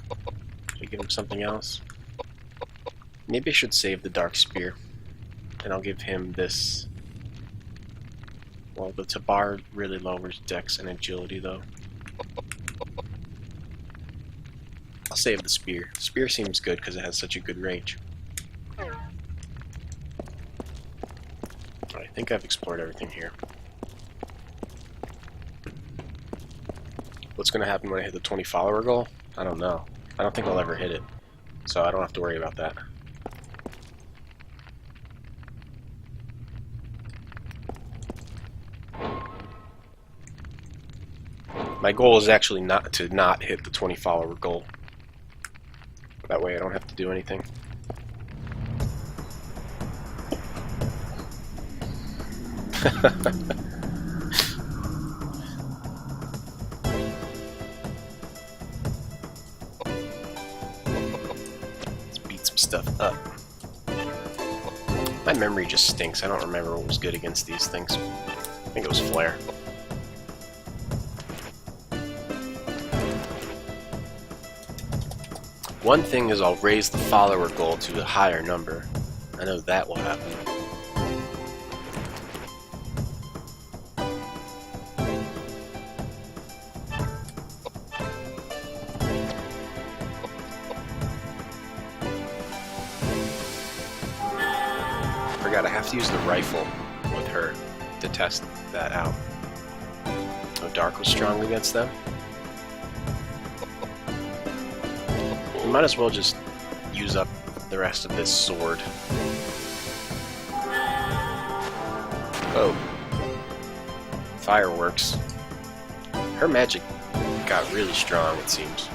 Should I give him something else? Maybe I should save the Dark Spear. And I'll give him this. Well, the Tabar really lowers dex and agility though. I'll save the spear. Spear seems good because it has such a good range. I think I've explored everything here. What's going to happen when I hit the 20 follower goal? I don't know. I don't think I'll ever hit it, so I don't have to worry about that. My goal is actually not to hit the 20 follower goal. That way I don't have to do anything. Let's beat some stuff up. My memory just stinks. I don't remember what was good against these things. I think it was Flare. One thing is I'll raise the follower goal to a higher number. I know that will happen. Forgot I have to use the rifle with her to test that out. Oh, Dark was strong against them. We might as well just use up the rest of this sword. Oh. Fireworks. Her magic got really strong, it seems.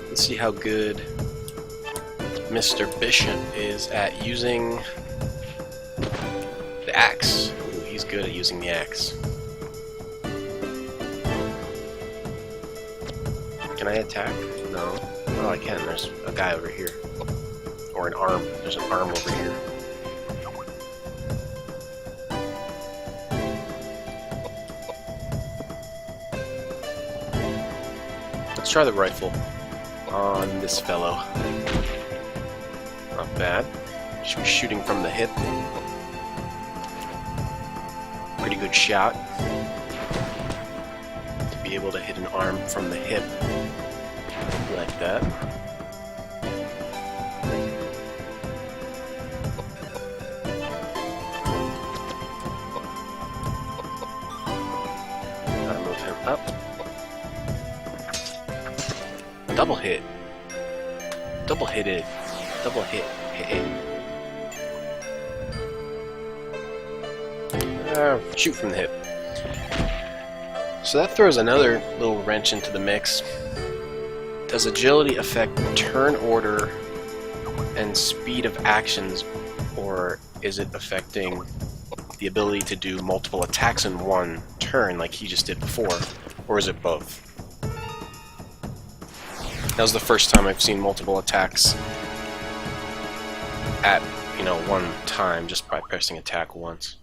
Let's see how good Mr. Bishop is at using the axe. Ooh, he's good at using the axe. Can I attack? No. Oh, I can. There's a guy over here. Or an arm. There's an arm over here. Let's try the rifle on this fellow. Not bad. Should be shooting from the hip. Pretty good shot. To be able to hit an arm from the hip like that. Gotta move him up. Double hit. Double hit it. Double hit. Hit it. Shoot from the hip. So that throws another little wrench into the mix. Does agility affect turn order and speed of actions, or is it affecting the ability to do multiple attacks in one turn like he just did before, or is it both? That was the first time I've seen multiple attacks at, one time just by pressing attack once.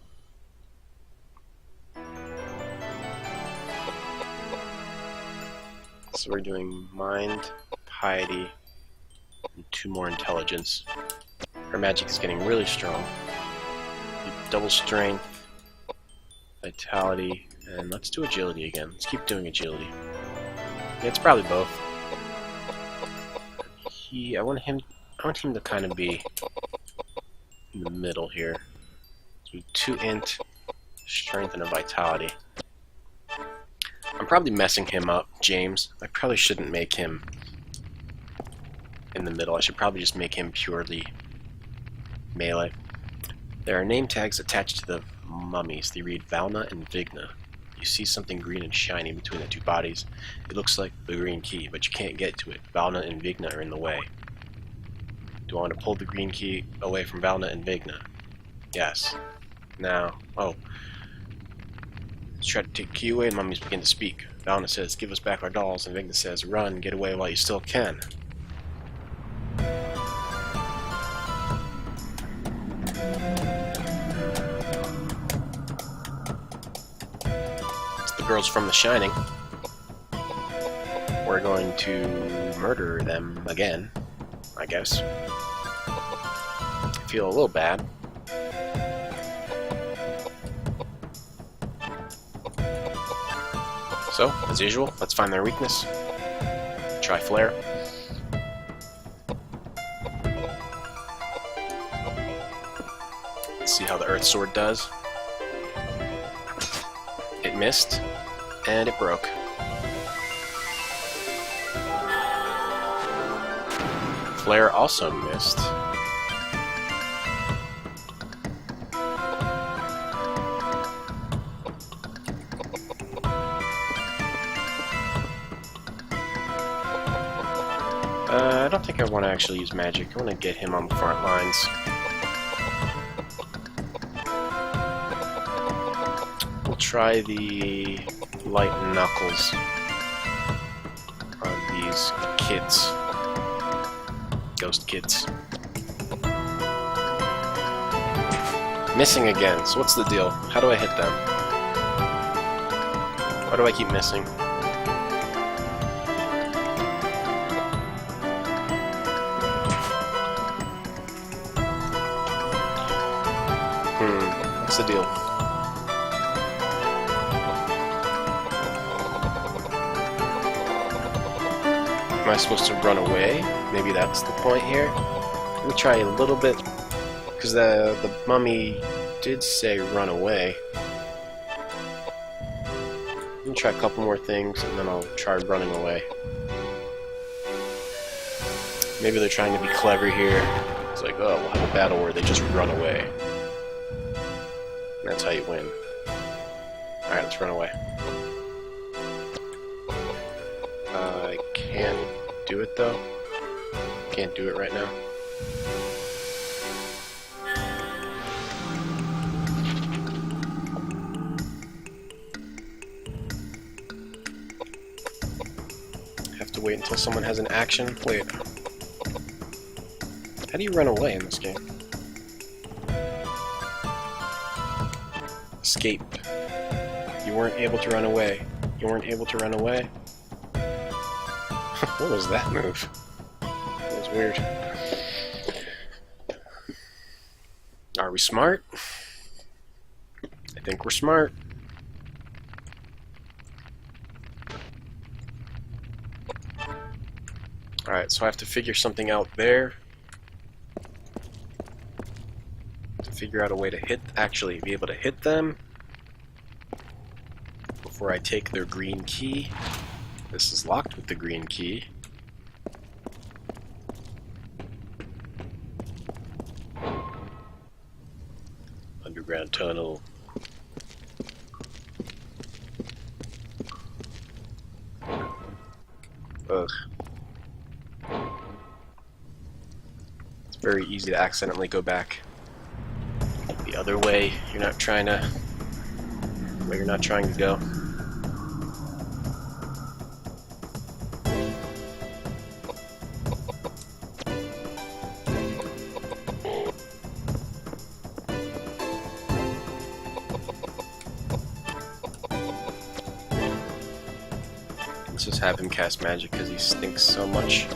So we're doing mind, piety, and 2 more intelligence. Her magic is getting really strong. Double strength, vitality, and let's do agility again. Let's keep doing agility. Yeah, it's probably both. I want him to kind of be in the middle here. So 2 int, strength, and a vitality. I'm probably messing him up, James. I probably shouldn't make him in the middle. I should probably just make him purely melee. There are name tags attached to the mummies. They read Valna and Vigna. You see something green and shiny between the 2 bodies. It looks like the green key, but you can't get to it. Valna and Vigna are in the way. Do I want to pull the green key away from Valna and Vigna? Yes. Now, let's try to take the key away, and mummies begin to speak. Valna says, "Give us back our dolls," and Vigna says, "Run, get away while you still can." girls from The Shining. We're going to murder them again, I guess. I feel a little bad. So, as usual, let's find their weakness. Try flare. Let's see how the Earth Sword does. It missed, and it broke. Flare also missed. I don't think I want to actually use magic. I want to get him on the front lines. We'll try the light knuckles on these kids. Ghost kids. Missing again. So what's the deal? How do I hit them? Why do I keep missing? What's the deal? Am I supposed to run away? Maybe that's the point here. Let me try a little bit, because the mummy did say run away. Let me try a couple more things, and then I'll try running away. Maybe they're trying to be clever here. It's like, oh, we'll have a battle where they just run away. That's how you win. Alright, let's run away. I can't do it though. Can't do it right now. Have to wait until someone has an action. Wait. How do you run away in this game? Escape. You weren't able to run away. You weren't able to run away? What was that move? That was weird. Are we smart? I think we're smart. Alright, so I have to figure something out there. Figure out a way to actually be able to hit them before I take their green key. This is locked with the green key. Underground tunnel. Ugh. It's very easy to accidentally go back the other way. You're not trying to where you're not trying to go. Let's just have him cast magic because he stinks so much.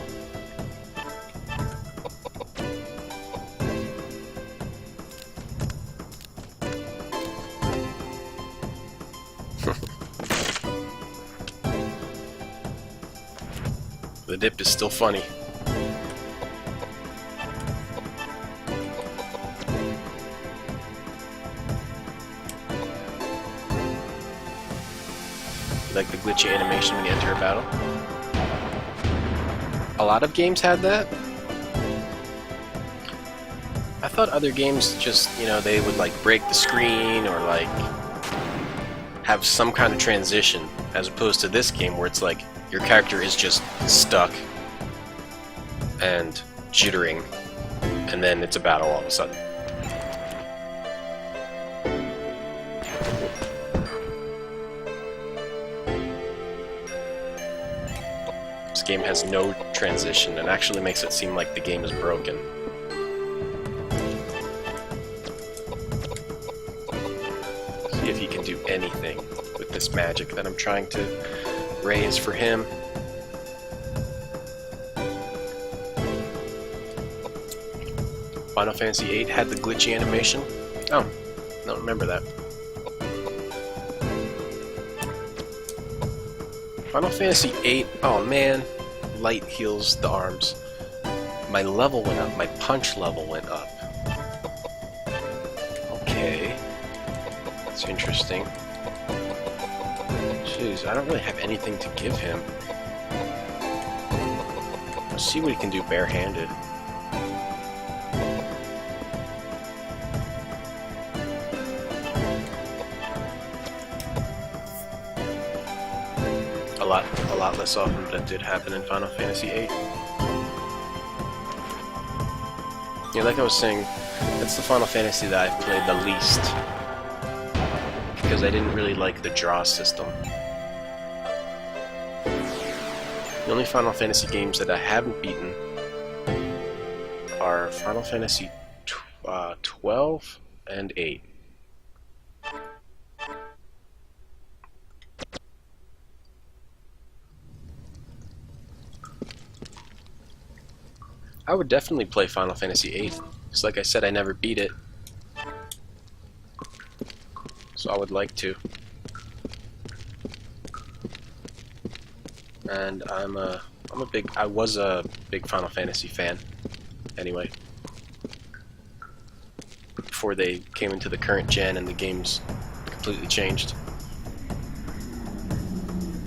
The dip is still funny. You like the glitchy animation when you enter a battle? A lot of games had that. I thought other games just, you know, they would like break the screen or like have some kind of transition, as opposed to this game where it's like your character is just stuck and jittering, and then it's a battle all of a sudden. This game has no transition and actually makes it seem like the game is broken. See if he can do anything with this magic that I'm trying to raise for him. Final Fantasy VIII had the glitchy animation. Oh, I don't remember that. Final Fantasy VIII, oh man, light heals the arms. My level went up, my punch level went up. Okay, that's interesting. Jeez, I don't really have anything to give him. Let's see what he can do barehanded. A lot less often, but it did happen in Final Fantasy VIII. Yeah, like I was saying, that's the Final Fantasy that I've played the least, because I didn't really like the draw system. The only Final Fantasy games that I haven't beaten are Final Fantasy 12 and 8. I would definitely play Final Fantasy VIII, because like I said, I never beat it. So I would like to. And I was a big Final Fantasy fan, anyway. Before they came into the current gen and the games completely changed.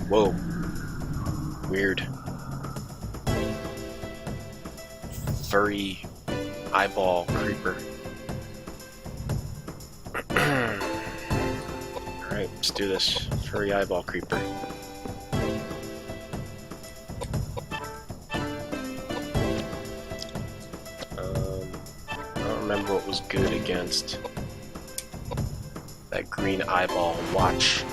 Whoa. Weird. Furry eyeball creeper. Alright, let's do this. Furry eyeball creeper. I don't remember what was good against that green eyeball watch.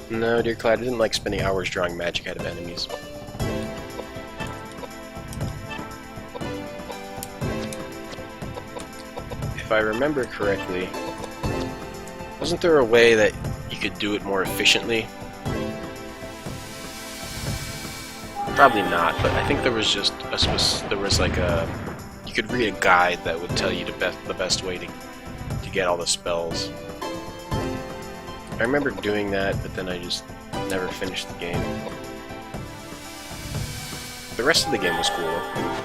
No, dear Clyde, I didn't like spending hours drawing magic out of enemies. If I remember correctly, wasn't there a way that you could do it more efficiently? Probably not, but I think there was just you could read a guide that would tell you the best way to get all the spells. I remember doing that, but then I just never finished the game. The rest of the game was cool though.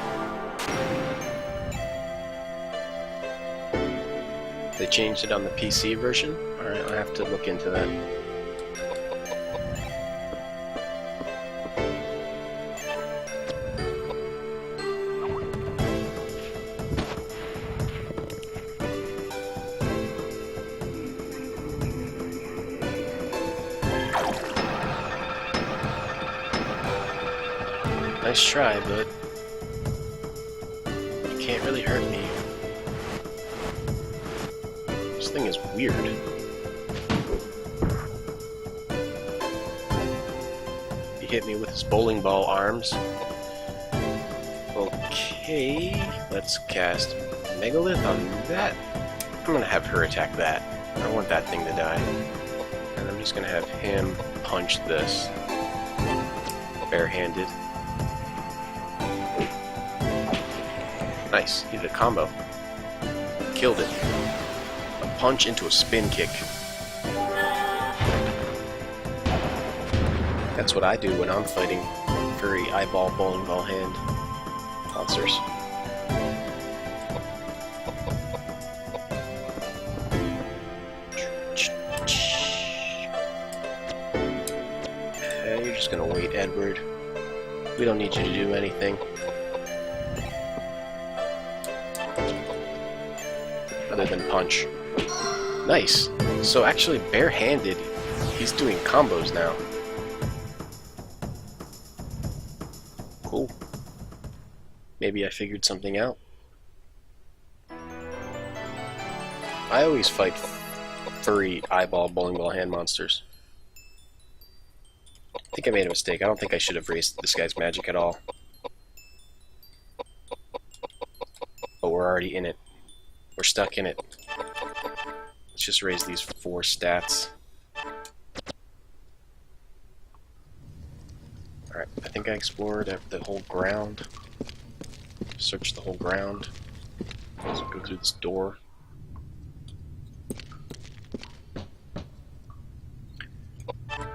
They changed it on the PC version? Alright, I'll have to look into that. Nice try, bud. You can't really hurt me. This thing is weird. He hit me with his bowling ball arms. Okay, let's cast Megalith on that. I'm gonna have her attack that. I want that thing to die. And I'm just gonna have him punch this. Barehanded. Nice, he did a combo. Killed it. A punch into a spin kick. That's what I do when I'm fighting furry eyeball bowling ball hand monsters. Okay, you're just gonna wait, Edward. We don't need you to do anything. Other than punch. Nice. So actually barehanded, he's doing combos now. Cool. Maybe I figured something out. I always fight furry eyeball bowling ball hand monsters. I think I made a mistake. I don't think I should have raised this guy's magic at all. But we're already in it. We're stuck in it. Let's just raise these 4 stats. Alright, I think I explored the whole ground. Searched the whole ground. Let's go through this door.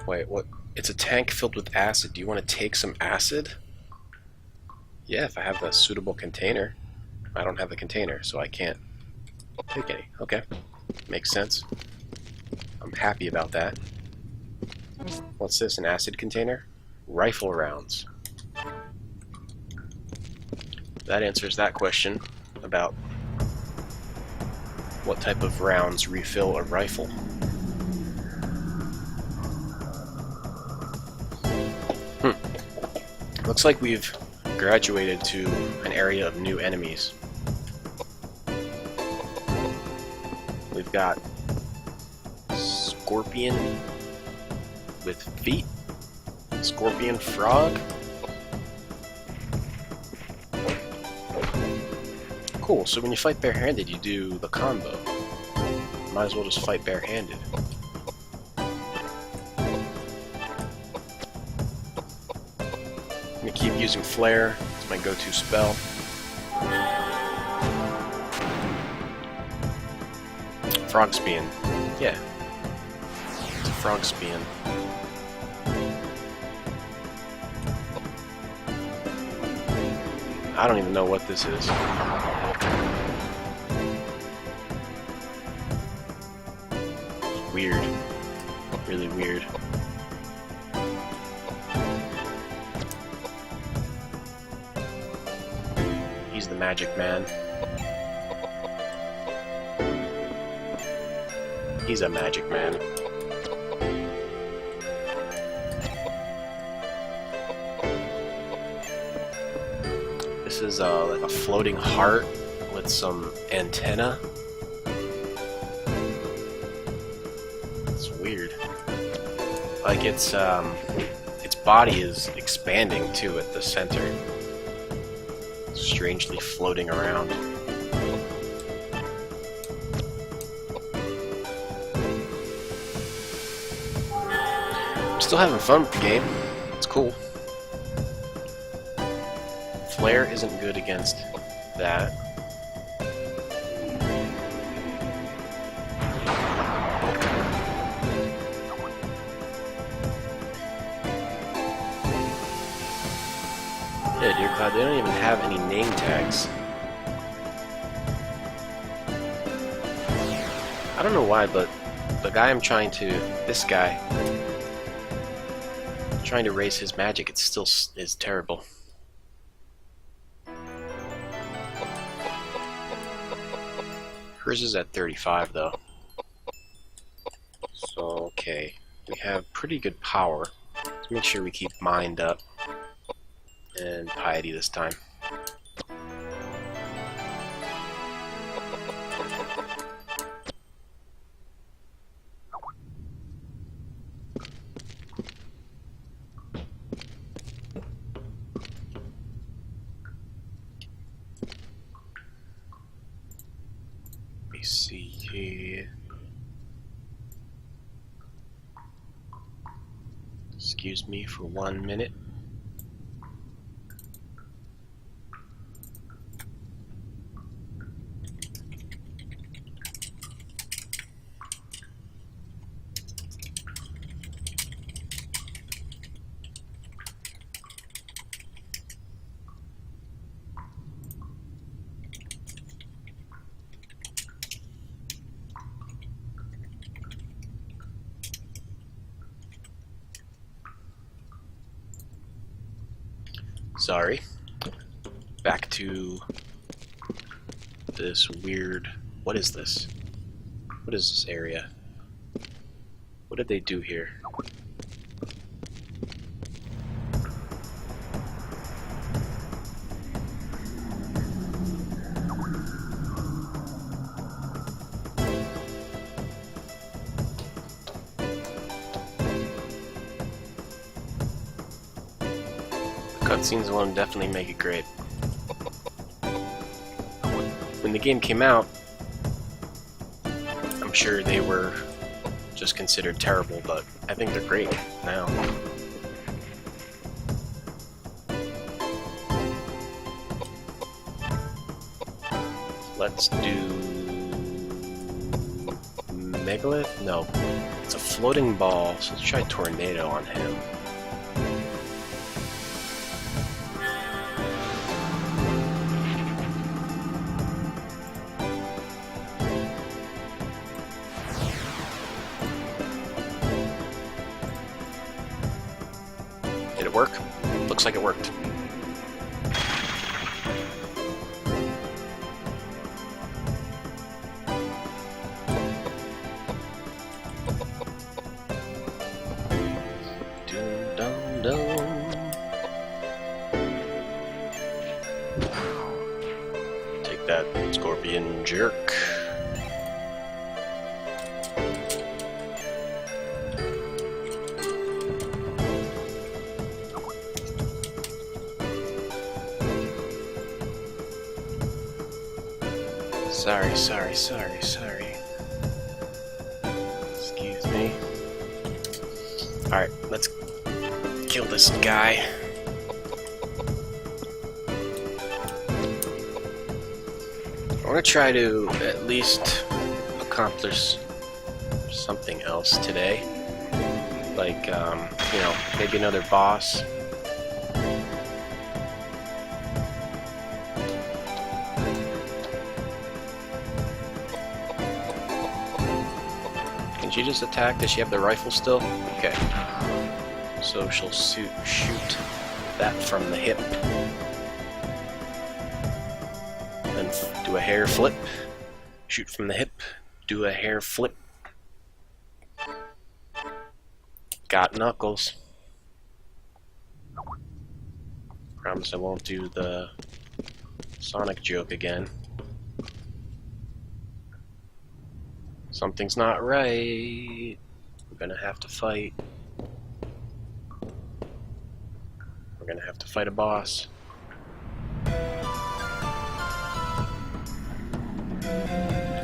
Wait, what? It's a tank filled with acid. Do you want to take some acid? Yeah, if I have the suitable container. I don't have the container, so I can't take any. Okay, makes sense. I'm happy about that. What's this, an acid container? Rifle rounds. That answers that question about what type of rounds refill a rifle. Looks like we've graduated to an area of new enemies. We've got scorpion with feet, scorpion frog. Cool, so when you fight barehanded, you do the combo. Might as well just fight barehanded. I'm gonna keep using flare. It's my go-to spell. Frog Spian. Yeah. It's a Frog Spian. I don't even know what this is. Weird. Really weird. He's the magic man. He's a magic man. This is like a floating heart with some antenna. It's weird. Like its body is expanding too at the center. Strangely floating around. I'm still having fun with the game. It's cool. Flare isn't good against that. Yeah, dear Cloud, they don't even have any name tags. I don't know why, but the guy I'm trying to... this guy... trying to raise his magic, it still is terrible. Hers is at 35 though. So, okay. We have pretty good power. Let's make sure we keep mind up. And piety this time. Let me see here. Excuse me for 1 minute. Sorry. Back to this weird... what is this? What is this area? What did they do here? Cutscenes alone definitely make it great. When the game came out, I'm sure they were just considered terrible, but I think they're great now. Let's do Megalith? No. It's a floating ball, so let's try Tornado on him. Did it work? Looks like it worked. Take that, Scorpion Jerk. Sorry. Excuse me. Alright, let's kill this guy. I want to try to at least accomplish something else today. Like, you know, maybe another boss. Can she just attack? Does she have the rifle still? Okay. So she'll shoot that from the hip. Then do a hair flip. Shoot from the hip. Do a hair flip. Got Knuckles. Promise I won't do the Sonic joke again. Something's not right. We're gonna have to fight. We're gonna have to fight a boss.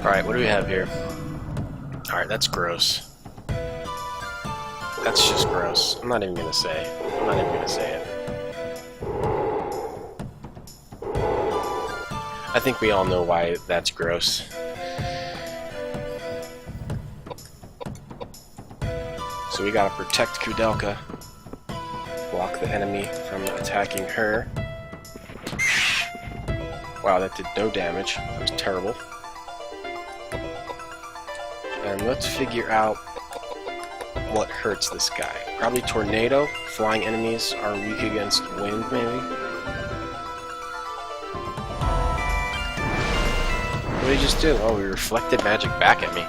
Alright, what do we have here? Alright, that's gross. That's just gross. I'm not even gonna say. I'm not even gonna say it. I think we all know why that's gross. So we gotta protect Koudelka. Block the enemy from attacking her. Wow, that did no damage. That was terrible. And let's figure out what hurts this guy. Probably Tornado. Flying enemies are weak against wind, maybe? What did he just do? Oh, he reflected magic back at me.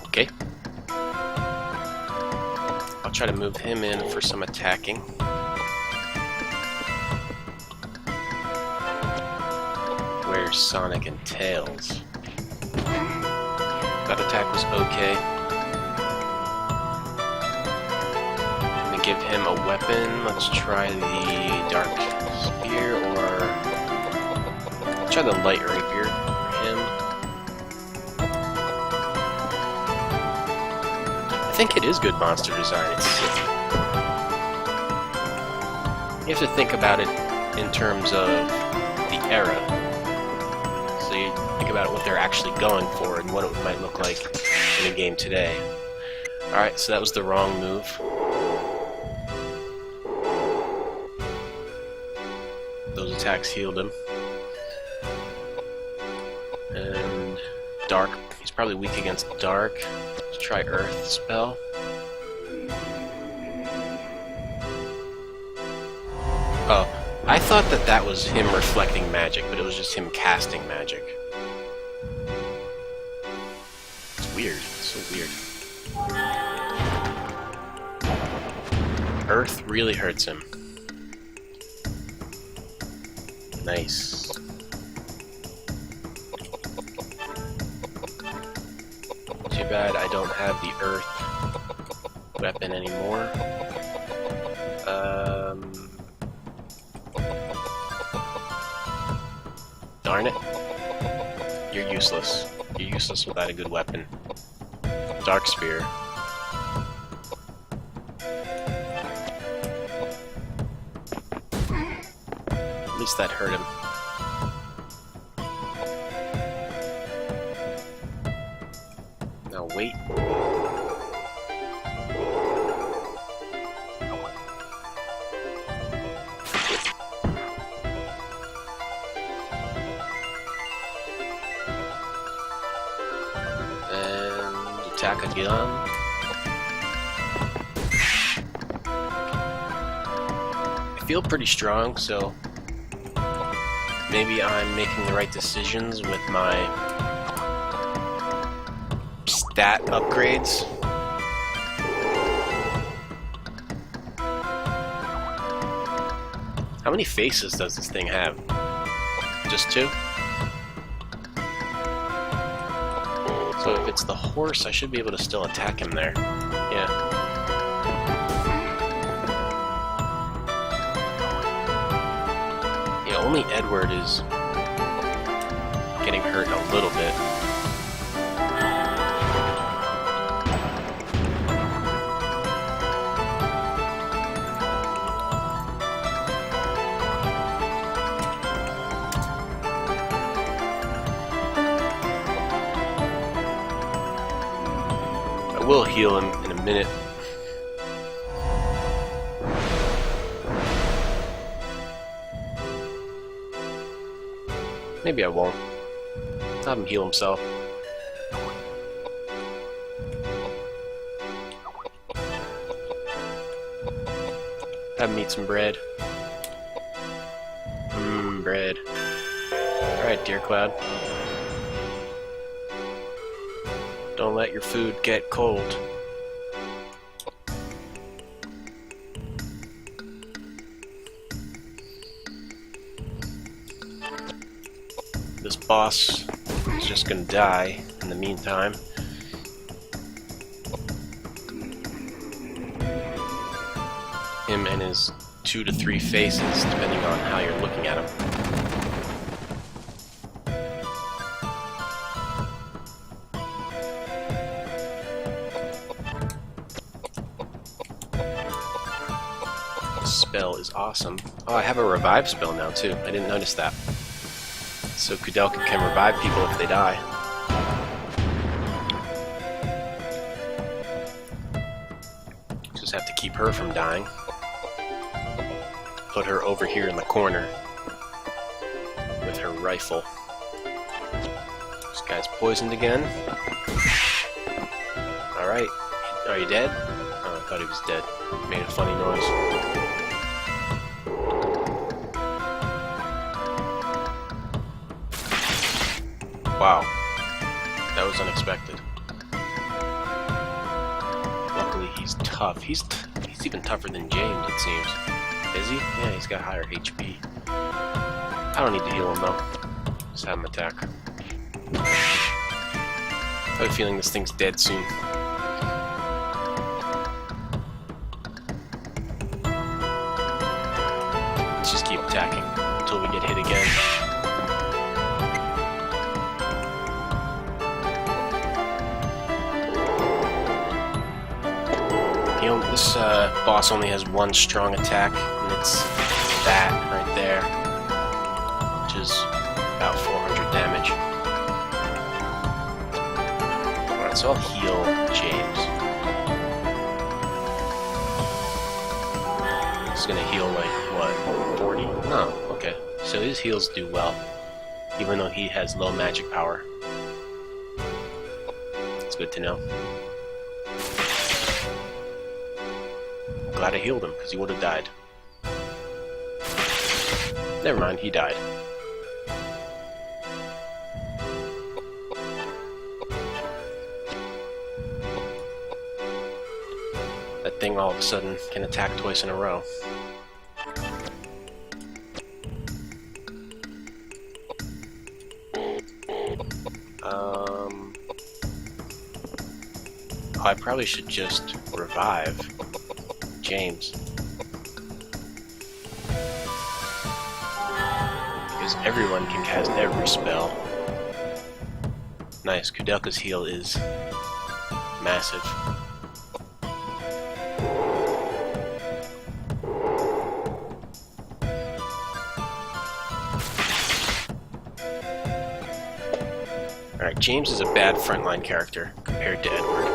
Okay. I'll try to move him in for some attacking. Where's Sonic and Tails? That attack was okay. I'm gonna give him a weapon. Let's try the Dark Spear, or let's try the Light Rapier for him. I think it is good monster design. You have to think about it in terms of the era. So you think about what they're actually going for and what it might look like in a game today. Alright, so that was the wrong move. Those attacks healed him. And Dark. He's probably weak against Dark. Let's try Earth spell. Oh, I thought that was him reflecting magic, but it was just him casting magic. It's weird. It's so weird. Earth really hurts him. Nice. Too bad I don't have the Earth weapon anymore. Darn it. You're useless. You're useless without a good weapon. Dark Spear. At least that hurt him. Now wait. And attack again. I feel pretty strong, so maybe I'm making the right decisions with my stat upgrades. How many faces does this thing have? Just 2? So if it's the horse, I should be able to still attack him there. Yeah. Yeah, only Edward is getting hurt a little bit. I will heal him in a minute. Maybe I won't. Have him heal himself. Have him eat some bread. Bread. Alright, Deer Cloud. Don't let your food get cold. This boss is just gonna die in the meantime. Him and his 2 to 3 faces, depending on how you're looking at him. Spell is awesome. Oh, I have a revive spell now too. I didn't notice that. So Koudelka can revive people if they die. Just have to keep her from dying. Put her over here in the corner with her rifle. This guy's poisoned again. Alright. Are you dead? Oh, I thought he was dead. Made a funny noise. Wow, that was unexpected. Luckily, he's tough. He's even tougher than James, it seems. Is he? Yeah, he's got higher HP. I don't need to heal him though. Just have him attack. I have a feeling this thing's dead soon. Let's just keep attacking until we get hit again. This boss only has 1 strong attack, and it's that right there, which is about 400 damage. Alright, so I'll heal James. He's gonna heal like, what, 40? No, okay. So his heals do well, even though he has low magic power. It's good to know. Glad I healed him, because he would have died. Never mind, he died. That thing all of a sudden can attack twice in a row. Oh, I probably should just revive James. Because everyone can cast every spell. Nice, Koudelka's heal is massive. Alright, James is a bad frontline character compared to Edward.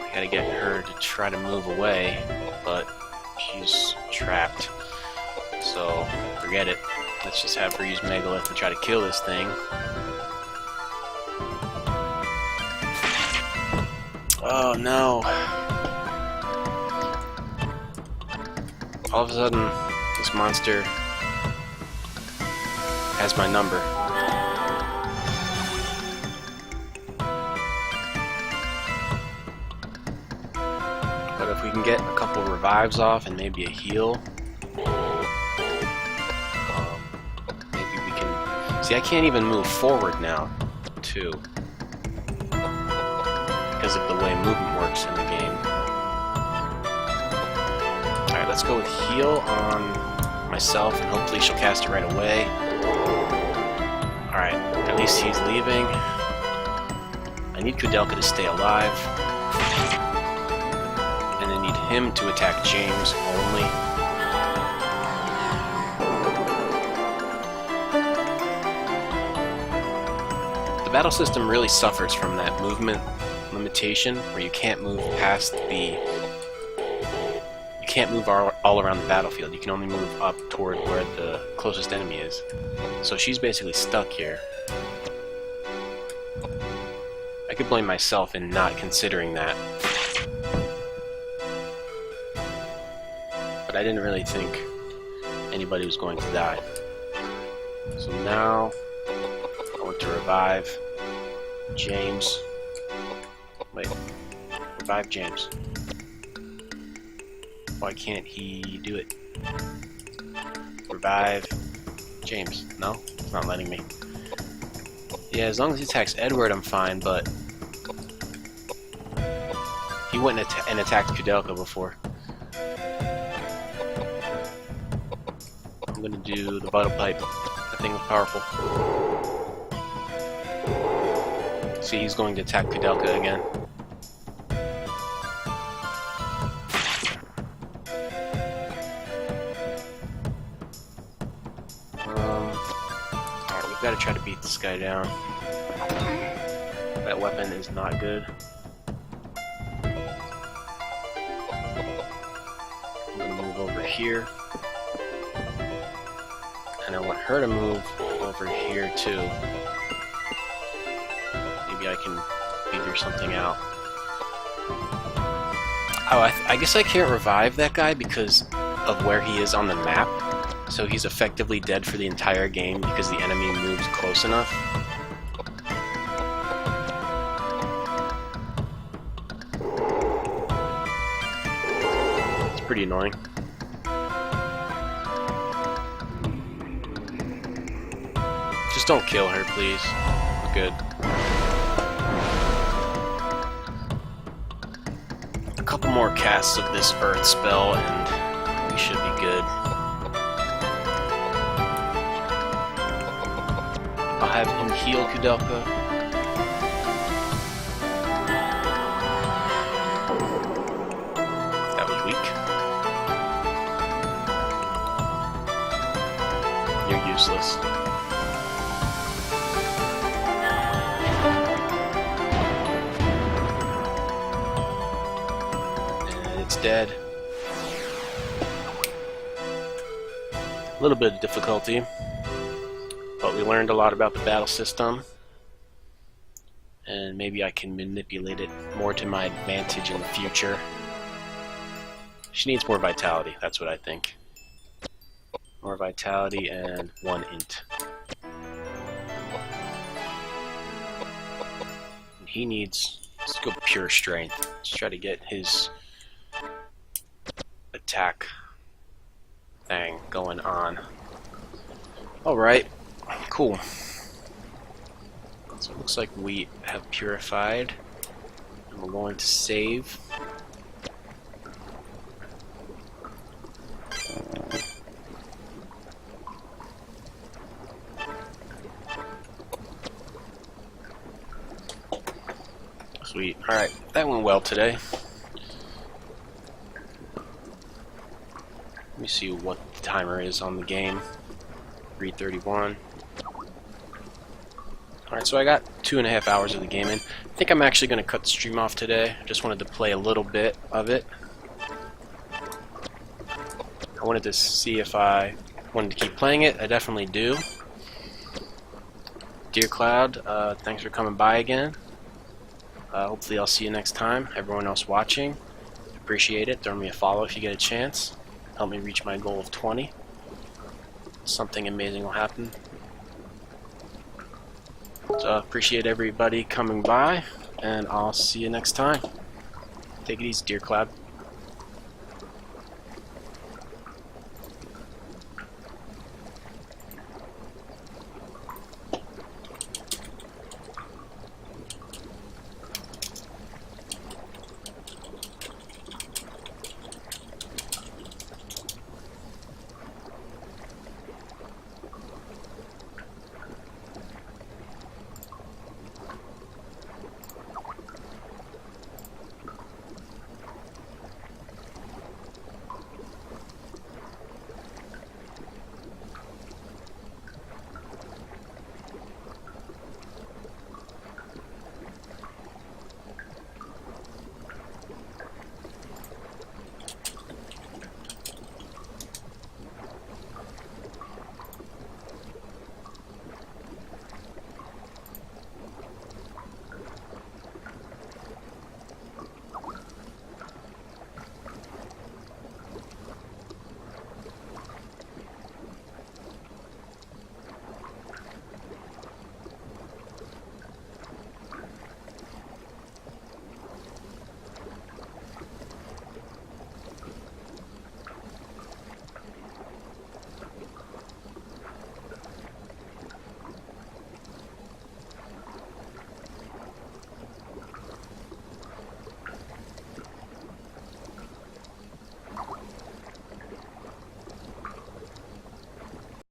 I gotta get her to try to move away, but she's trapped. So, forget it. Let's just have her use Megalith and try to kill this thing. Oh no! All of a sudden, this monster has my number. But if we can get a couple revives off and maybe a heal, maybe we can... See, I can't even move forward now, too, because of the way movement works in the game. Alright, let's go with heal on myself, and hopefully she'll cast it right away. Alright, at least he's leaving. I need Koudelka to stay alive. And I need him to attack James only. The battle system really suffers from that movement limitation, where you can't move past the... You can't move all around the battlefield. You can only move up toward where the closest enemy is. So she's basically stuck here. I could blame myself in not considering that. But I didn't really think anybody was going to die. So now I want to revive James. Wait, revive James. Why can't he do it? Revive James. No? It's not letting me. Yeah, as long as he attacks Edward, I'm fine, but... He went and attacked Koudelka before. I'm gonna do the Vital Pipe. That thing was powerful. See, he's going to attack Koudelka again. Alright, we've got to try to beat this guy down. That weapon is not good. I'm going to move over here. And I want her to move over here too. Maybe I can figure something out. Oh, I guess I can't revive that guy because of where he is on the map. So he's effectively dead for the entire game because the enemy moves close enough. It's pretty annoying. Just don't kill her, please. We're good. A couple more casts of this Earth spell and we should be good. I'll have him heal Koudelka. That was weak. You're useless. And it's dead. A little bit of difficulty. But we learned a lot about the battle system, and maybe I can manipulate it more to my advantage in the future. She needs more vitality, that's what I think. More vitality and 1 int. And he needs, let's go pure strength. Let's try to get his attack thing going on. Alright, cool. So it looks like we have purified. And we're going to save. Sweet. Alright, that went well today. Let me see what the timer is on the game. 3:31. Alright, so I got 2.5 hours of the game in. I think I'm actually going to cut the stream off today. Just wanted to play a little bit of it. I wanted to see if I wanted to keep playing it. I definitely do. Dear Cloud, thanks for coming by again. Hopefully I'll see you next time. Everyone else watching, appreciate it. Throw me a follow if you get a chance. Help me reach my goal of 20. Something amazing will happen. So appreciate everybody coming by, and I'll see you next time. Take it easy, Dear Cloud.